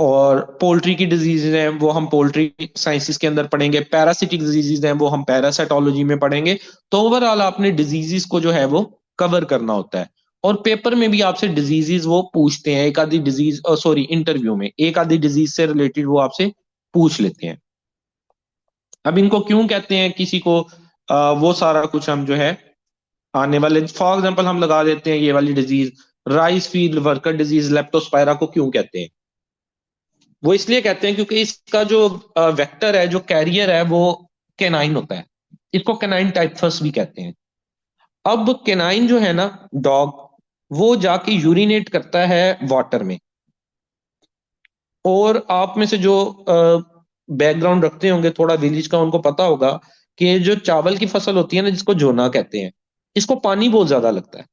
और पोल्ट्री की डिजीजेज हैं वो हम पोल्ट्री साइंसिस के अंदर पढ़ेंगे, पैरासिटिक डिजीजेज हैं वो हम पैरासाइटोलॉजी में पढ़ेंगे। तो ओवरऑल आपने डिजीजेस को जो है वो कवर करना होता है। और पेपर में भी आपसे डिजीजेस वो पूछते हैं, एक आधी डिजीज, सॉरी इंटरव्यू में एक आधी डिजीज से रिलेटेड वो आपसे पूछ लेते हैं। अब इनको क्यों कहते हैं किसी को, वो सारा कुछ हम जो है आने वाले, फॉर एग्जांपल हम लगा देते हैं ये वाली disease, rice field worker disease Leptospira को क्यों कहते हैं? वो इसलिए कहते हैं क्योंकि इसका जो वेक्टर है, जो कैरियर है, वो केनाइन होता है। इसको केनाइन टाइपफस भी कहते हैं। अब केनाइन जो है ना, डॉग, वो जाके यूरिनेट करता है वाटर में। और आप में से जो बैकग्राउंड रखते होंगे थोड़ा विलेज का, उनको पता होगा कि जो चावल की फसल होती है ना, जिसको जोना कहते हैं, इसको पानी बहुत ज्यादा लगता है।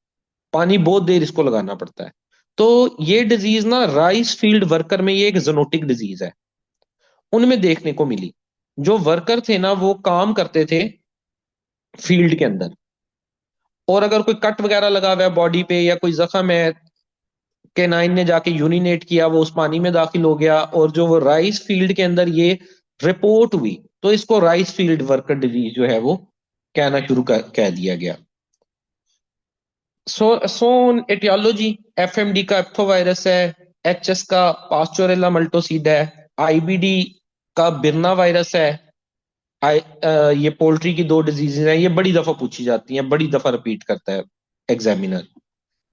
पानी बहुत देर इसको लगाना पड़ता है। तो ये डिजीज ना राइस फील्ड वर्कर में, ये एक जोनोटिक डिजीज है, उनमें देखने को मिली। जो वर्कर थे ना वो काम करते थे फील्ड के अंदर, और अगर कोई कट वगैरह लगा हुआ है बॉडी पे या कोई जख्म है, केनाइन ने जाके यूरिनेट किया, वो उस पानी में दाखिल हो गया, और जो वो राइस फील्ड के अंदर ये रिपोर्ट हुई, तो इसको राइस फील्ड वर्कर डिजीज जो है वो कहना कह दिया गया। सोन एटियोलॉजी, एफएमडी का एप्थोवायरस है, एचएस का पास्चोरेला मल्टोसीड है, आईबीडी का बिरना वायरस है। ये पोल्ट्री की दो डिजीजेज हैं, ये बड़ी दफा पूछी जाती हैं, बड़ी दफा रिपीट करता है एग्जामिनर।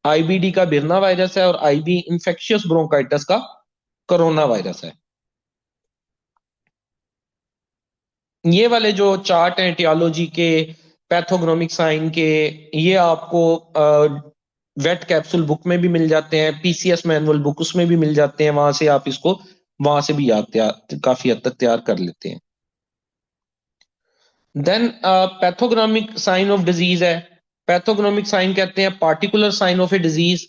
आईबीडी का बिरना वायरस है, और आईबी इंफेक्शियस ब्रोंकाइटिस का कोरोना वायरस है। ये वाले जो चार्ट हैं एटियोलॉजी के, पैथोग्नोमिक साइन के, ये आपको वेट कैप्सूल बुक में भी मिल जाते हैं, पीसीएस मैनुअल बुक उसमें भी मिल जाते हैं, वहां से आप इसको वहां से भी याद तैयार काफी हद तक तैयार कर लेते हैं। Then pathognomic sign of disease है। पैथोग्नोमिक साइन कहते हैं particular sign of a disease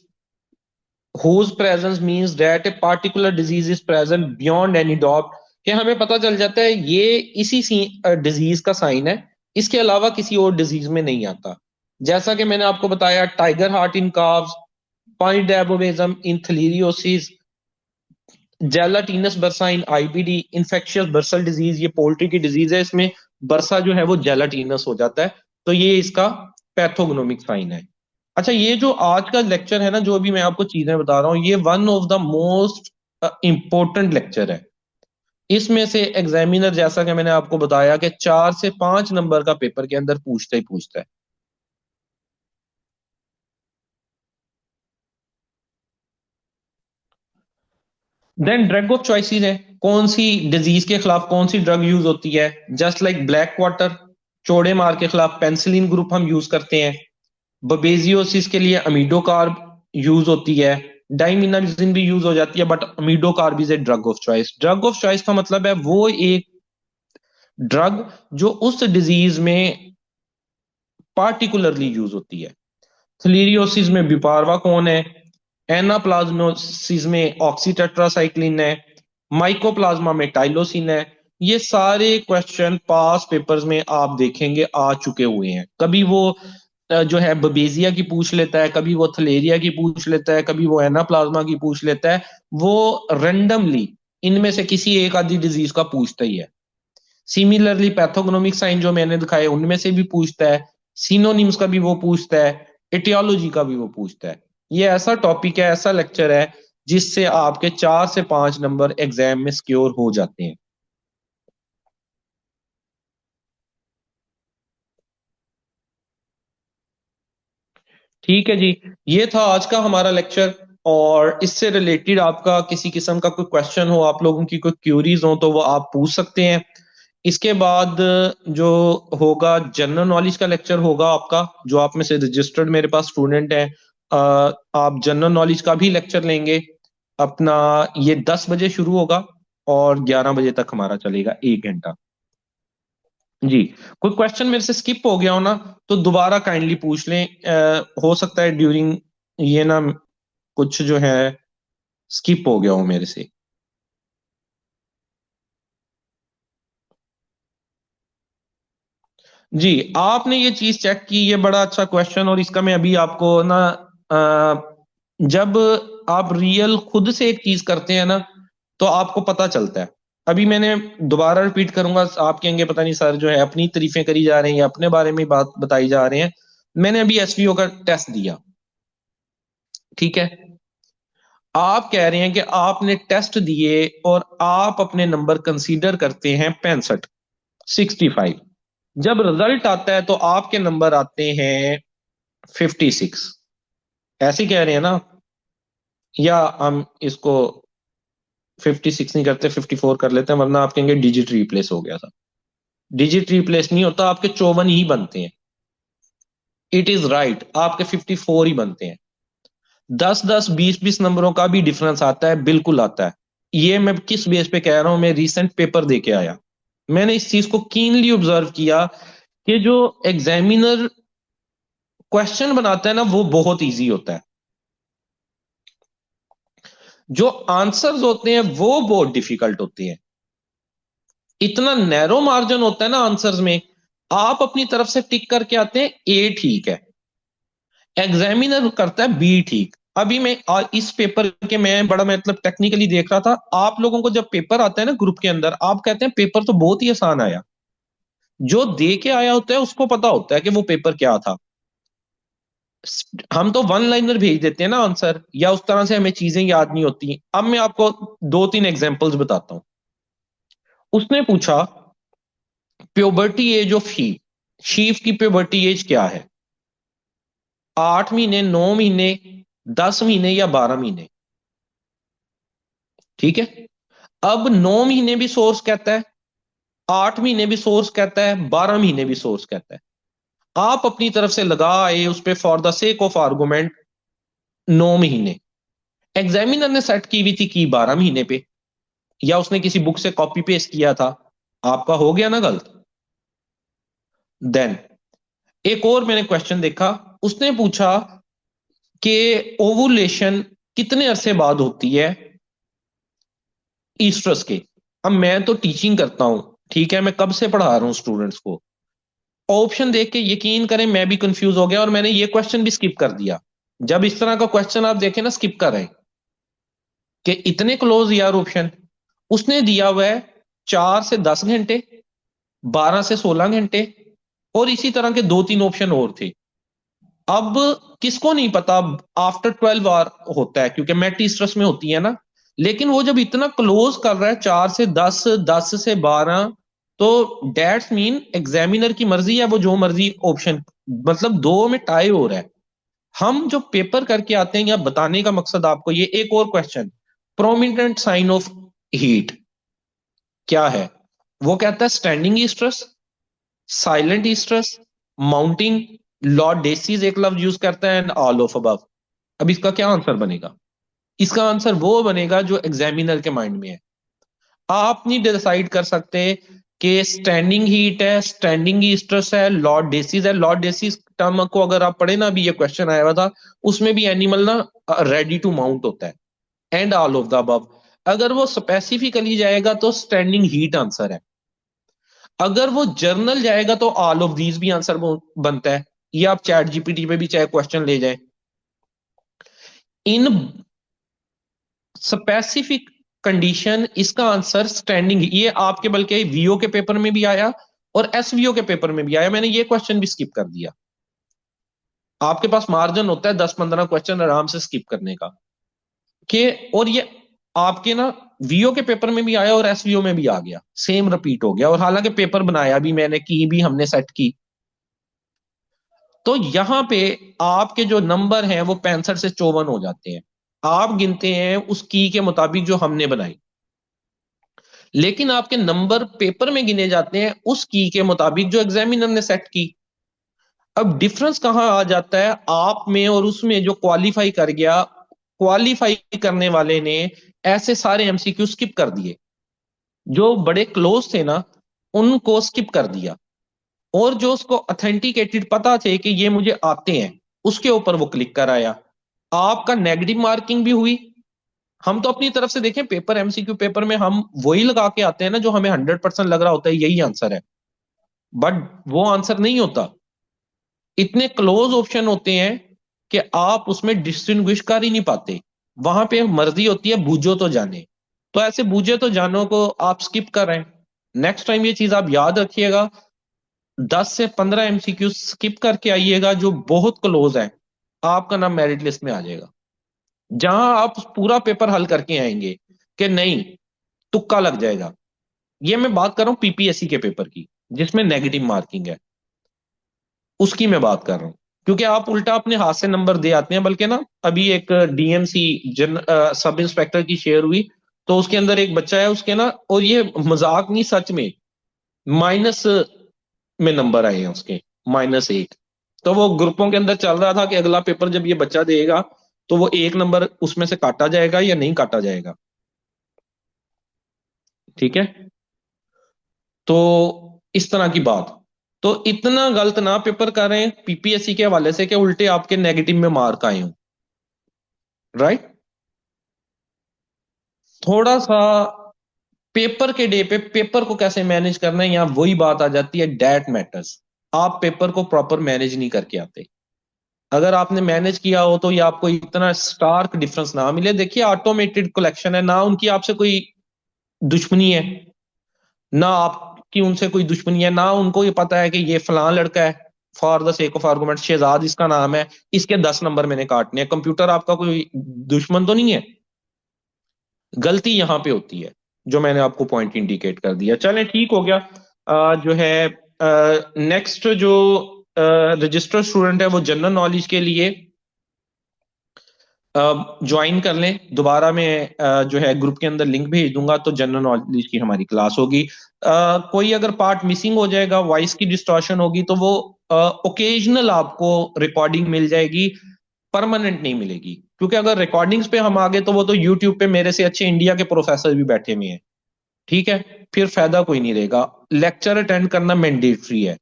whose presence means that a particular disease is present beyond any doubt, कि हमें पता चल जाता है ये इसी डिजीज का साइन है, इसके अलावा किसी और डिजीज में नहीं आता। जैसा कि मैंने आपको बताया, टाइगर हार्ट इन काव्स, पाइडेबोमिज्म in theileriosis, gelatinous bursa in IBD, infectious bursal disease, ये पोल्ट्री की डिजीज है, इसमें बर्सा जो है वो जेलाटिनस हो जाता है। तो ये इसका पैथोग्नोमिक साइन है। अच्छा, ये जो आज का लेक्चर है ना, जो अभी मैं आपको चीजें बता रहा हूँ, ये one of the most important lecture है। इसमें से एग्जामिनर, जैसा कि मैंने आपको बताया, कि 4 से 5 नंबर का पेपर के अंदर पूछता ही पूछता है। देन ड्रग ऑफ चॉइसेस है, कौन सी डिजीज के खिलाफ कौन सी ड्रग यूज होती है। जस्ट लाइक ब्लैक वाटर, चौड़े मार के खिलाफ पेंसिलिन ग्रुप हम यूज करते हैं। बबेजियोसिस के लिए अमीडो कार्ब यूज होती है। डाइमिनाइजिन भी यूज हो जाती है, but imidocarb is a drug of choice. Drug of choice का मतलब है वो एक ड्रग जो उस डिजीज में पार्टिकुलरली यूज होती है। थलीरियोसिस में बिपारवा कौन है, एनाप्लाज्मोसिस में ऑक्सीटेट्रासाइक्लिन है, माइकोप्लाज्मा में टाइलोसिन है। ये सारे क्वेश्चन पास पेपर्स में आप देखेंगे आ चुके हुए हैं। कभी वो जो है बबेजिया की पूछ लेता है, कभी वो थलेरिया की पूछ लेता है, कभी वो एनाप्लाज्मा की पूछ लेता है। वो रेंडमली इनमें से किसी एक आदि डिजीज का पूछता ही है। सिमिलरली पैथोग्नोमिक साइन जो मैंने दिखाए उनमें से भी पूछता है, सिनोनिम्स का भी वो पूछता है, एटियोलॉजी का भी वो पूछता है। ये ऐसा टॉपिक है, ऐसा लेक्चर है, जिससे आपके 4 से 5 नंबर एग्जाम में सिक्योर हो जाते हैं। ठीक है जी, ये था आज का हमारा लेक्चर। और इससे रिलेटेड आपका किसी किस्म का कोई क्वेश्चन हो, आप लोगों की कोई क्यूरीज हो, तो वो आप पूछ सकते हैं। इसके बाद जो होगा जनरल नॉलेज का लेक्चर होगा आपका, जो आप में से रजिस्टर्ड मेरे पास स्टूडेंट है, आप जनरल नॉलेज का भी लेक्चर लेंगे अपना। ये 10 बजे शुरू होगा और 11 बजे तक हमारा चलेगा, 1 घंटा। जी, कोई क्वेश्चन मेरे से स्किप हो गया हो ना, तो दोबारा काइंडली पूछ लें। हो सकता है ड्यूरिंग ये ना कुछ जो है स्किप हो गया हो मेरे से। जी, आपने ये चीज चेक की, ये बड़ा अच्छा क्वेश्चन, और इसका मैं अभी आपको ना, जब आप रियल खुद से एक चीज करते हैं ना, तो आपको पता चलता है। अभी मैंने दोबारा रिपीट करूंगा, आप कहेंगे पता नहीं सर जो है अपनी तारीफें करी जा रहे हैं या अपने बारे में बात बताई जा रहे हैं। मैंने अभी एसवीओ का टेस्ट दिया, ठीक है। आप कह रहे हैं कि आपने टेस्ट दिए और आप अपने नंबर कंसीडर करते हैं 65, 65। जब रिजल्ट आता है तो आपके नंबर आते हैं 56। ऐसे ही कह रहे हैं ना, या हम इसको 56 नहीं करते 54 कर लेते हैं, वरना आप कहेंगे डिजिट रिप्लेस हो गया था। डिजिट रिप्लेस नहीं होता, आपके 54 ही बनते हैं। इट इज राइट, आपके 54 ही बनते हैं। 10-10, 20-20 नंबरों का भी डिफरेंस आता है, बिल्कुल आता है। ये मैं किस बेस पे कह रहा हूं, मैं रिसेंट पेपर दे के आया। मैंने इस चीज को कीनली ऑब्जर्व किया कि जो एग्जामिनर क्वेश्चन बनाता है ना वो बहुत इजी होता है, जो आंसर्स होते हैं वो बहुत डिफिकल्ट होते हैं। इतना नैरो मार्जिन होता है ना आंसर्स में। आप अपनी तरफ से टिक करके आते हैं ए ठीक है, एग्जामिनर करता है बी ठीक। अभी मैं इस पेपर के मैं बड़ा मतलब टेक्निकली देख रहा था। आप लोगों को जब पेपर आता है ना ग्रुप के अंदर, आप कहते हैं पेपर तो बहुत ही आसान आया। जो दे के आया होता है उसको पता होता है कि वो पेपर क्या था। हम तो वन लाइनर भेज देते हैं ना आंसर, या उस तरह से हमें चीजें याद नहीं होती। अब मैं आपको 2-3 एग्जांपल्स बताता हूं। उसने पूछा प्योबर्टी एज ऑफ शीप की प्योबर्टी एज क्या है? 8 महीने, 9 महीने, 10 महीने या 12 महीने? ठीक है। अब 9 महीने भी सोर्स कहता है, 8 महीने भी सोर्स कहता है, 12 महीने भी सोर्स कहता है। आप अपनी तरफ से लगा आए उस पर for the sake of argument 9 महीने। एग्जामिनर ने सेट की हुई थी कि 12 महीने पे, या उसने किसी बुक से कॉपी पेस्ट किया था, आपका हो गया ना गलत। देन एक और मैंने क्वेश्चन देखा। उसने पूछा कि ओवुलेशन कितने अरसे बाद होती है ईस्ट्रस के? अब मैं तो टीचिंग करता हूं, ठीक है, मैं कब से पढ़ा रहा हूं स्टूडेंट्स को। ऑप्शन देख के यकीन करें मैं भी कंफ्यूज हो गया और मैंने ये क्वेश्चन भी स्किप कर दिया। जब इस तरह का क्वेश्चन आप देखें ना, स्किप कर रहे हैं कि इतने क्लोज यार ऑप्शन। उसने दिया हुआ है 4 से 10 घंटे, 12 से 16 घंटे, और इसी तरह के 2-3 ऑप्शन और थे। अब किसको नहीं पता आफ्टर 12 आवर होता है, क्योंकि मेटी स्ट्रेस में होती है ना। लेकिन वो जब इतना क्लोज कर रहा है 4 से 10, 10 से 12, तो डेट्स मीन एग्जामिनर की मर्जी है, वो जो मर्जी ऑप्शन, मतलब दो में टाई हो रहा है। हम जो पेपर करके आते हैं या बताने का मकसद आपको ये। एक और question, prominent sign of heat क्या है? वो कहता है standing stress, silent stress, mounting, lordosis एक लफ्ज यूज करता है, एंड ऑल ऑफ अबव। अब इसका क्या आंसर बनेगा? इसका आंसर वो बनेगा जो एग्जामिनर के माइंड में है। आप नहीं डिसाइड कर सकते कि स्टैंडिंग हीट है, स्टैंडिंग स्ट्रेस है, लॉर्ड डेसीज है। लॉर्ड डेसीज टर्म को अगर आप पढ़े ना, अभी ये क्वेश्चन आया हुआ था, उसमें भी एनिमल ना रेडी टू माउंट होता है, and all of the above. अगर वो स्पेसिफिकली जाएगा तो स्टैंडिंग हीट आंसर है। अगर वो जर्नल जाएगा तो ऑल ऑफ दीज भी आंसर बनता है। ये आप चैट जीपीटी पे भी चाहे क्वेश्चन ले जाए, इन स्पेसिफिक कंडीशन इसका आंसर स्टैंडिंग। ये आपके बल्कि वीओ के पेपर में भी आया और एसवीओ के पेपर में भी आया। मैंने ये क्वेश्चन भी स्किप कर दिया। आपके पास मार्जिन होता है 10-15 क्वेश्चन आराम से स्किप करने का। कि और ये आपके ना वीओ के पेपर में भी आया और एसवीओ में भी आ गया, सेम रिपीट हो गया। और हालांकि पेपर बनाया भी मैंने, की भी हमने सेट की। तो यहां पे आपके जो नंबर हैं वो 65 से 54 हो जाते हैं। आप गिनते हैं उस की के मुताबिक जो हमने बनाई, लेकिन आपके नंबर पेपर में गिने जाते हैं उस की के मुताबिक जो एग्जामिनर ने सेट की। अब डिफरेंस कहां आ जाता है आप में और उसमें? जो क्वालिफाई कर गया, क्वालिफाई करने वाले ने ऐसे सारे एमसीक्यू स्किप कर दिए। जो बड़े क्लोज थे ना उनको स्किप कर दिया, और जो उसको ऑथेंटिकेटेड पता थे कि ये मुझे आते हैं, उसके ऊपर वो क्लिक कर आया। आपका नेगेटिव मार्किंग भी हुई। हम तो अपनी तरफ से देखें पेपर, एमसीक्यू पेपर में हम वही लगा के आते हैं ना जो हमें 100% लग रहा होता है यही आंसर है, बट वो आंसर नहीं होता। इतने क्लोज ऑप्शन होते हैं कि आप उसमें डिस्टिंग्विश कर ही नहीं पाते। वहां पे मर्जी होती है बूझो तो जाने। तो ऐसे बूझे तो जानों को आप स्किप कर रहे हैं। नेक्स्ट टाइम ये चीज आप याद रखिएगा, 10 से 15 एमसीक्यू स्किप करके आइएगा जो बहुत क्लोज है, आपका नाम मेरिट लिस्ट में आ जाएगा। जहां आप पूरा पेपर हल करके आएंगे कि नहीं, तुक्का लग जाएगा। ये मैं बात कर रहा हूँ पीपीएससी के पेपर की, जिसमें नेगेटिव मार्किंग है, उसकी मैं बात कर रहा हूँ। क्योंकि आप उल्टा अपने हाथ से नंबर दे आते हैं। बल्कि ना, अभी एक डीएमसी सब इंस्पेक्टर की शेयर हुई, तो उसके अंदर एक बच्चा है उसके ना, और ये मजाक नहीं, सच में माइनस में नंबर आए हैं उसके, -1। तो वो ग्रुपों के अंदर चल रहा था कि अगला पेपर जब ये बच्चा देगा तो वो एक नंबर उसमें से काटा जाएगा या नहीं काटा जाएगा। ठीक है, तो इस तरह की बात। तो इतना गलत ना पेपर कर रहे हैं पीपीएससी के हवाले से कि उल्टे आपके नेगेटिव में मार्क आए हों। राइट। थोड़ा सा पेपर के डे पे पेपर को कैसे मैनेज करना है, यहाँ वही बात आ जाती है, डेट मैटर्स। आप पेपर को प्रॉपर मैनेज नहीं करके आते। अगर आपने मैनेज किया हो तो ये आपको इतना स्टार्क डिफरेंस ना मिले। देखिए, ऑटोमेटेड कलेक्शन है ना, उनकी आपसे कोई दुश्मनी है, ना आपकी उनसे कोई दुश्मनी है, ना उनको ये पता है कि ये फलां लड़का है, for the sake of argument Shahzad इसका नाम है, इसके 10 नंबर मैंने काटने हैं। कंप्यूटर आपका कोई दुश्मन तो नहीं है। गलती यहां पे होती है, जो मैंने आपको पॉइंट इंडिकेट कर दिया। चलें, ठीक हो गया। जो है नेक्स्ट जो रजिस्टर्ड स्टूडेंट है वो जनरल नॉलेज के लिए ज्वाइन कर लें दोबारा। मैं जो है ग्रुप के अंदर लिंक भेज दूंगा, तो जनरल नॉलेज की हमारी क्लास होगी। कोई अगर पार्ट मिसिंग हो जाएगा, वॉइस की डिस्टॉर्शन होगी, तो वो ओकेजनल आपको रिकॉर्डिंग मिल जाएगी, परमानेंट नहीं मिलेगी। क्योंकि अगर रिकॉर्डिंग्स पे हम आगे तो वो तो यूट्यूब पे मेरे से अच्छे इंडिया के प्रोफेसर भी बैठे हुए हैं। ठीक है, फिर फायदा कोई नहीं रहेगा। लेक्चर अटेंड करना मैंडेटरी है।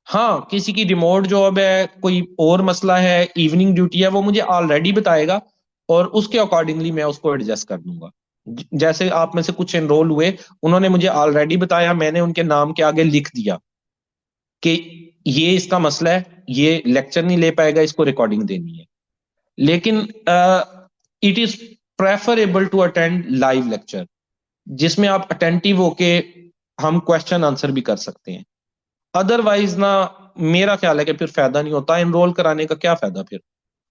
हाँ, किसी की रिमोट जॉब है, कोई और मसला है, इवनिंग ड्यूटी है, वो मुझे ऑलरेडी बताएगा और उसके अकॉर्डिंगली मैं उसको एडजस्ट कर दूंगा। जैसे आप में से कुछ एनरोल हुए, उन्होंने मुझे ऑलरेडी बताया, मैंने उनके नाम के आगे लिख दिया कि ये इसका मसला है, ये लेक्चर नहीं ले पाएगा, इसको रिकॉर्डिंग देनी है। लेकिन it is preferable to attend live lecture, जिसमें आप अटेंटिव होके हम क्वेश्चन आंसर भी कर सकते हैं। अदरवाइज ना, मेरा ख्याल है कि फिर फायदा नहीं होता, एनरोल कराने का क्या फायदा फिर।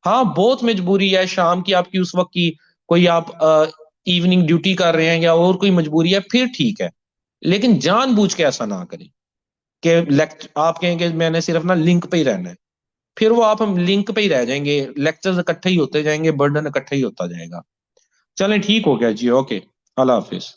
हाँ, बहुत मजबूरी है शाम की आपकी, उस वक्त की कोई आप इवनिंग ड्यूटी कर रहे हैं या और कोई मजबूरी है, फिर ठीक है। लेकिन जानबूझ के ऐसा ना करें कि लेक्चर आप कहेंगे मैंने सिर्फ ना लिंक पे ही रहना है, फिर वो आप हम लिंक पे ही रह जाएंगे, लेक्चर्स इकट्ठे ही होते जाएंगे, बर्डन इकट्ठा ही होता जाएगा। चलें, ठीक हो गया जी, ओके, अल्लाह हाफिज।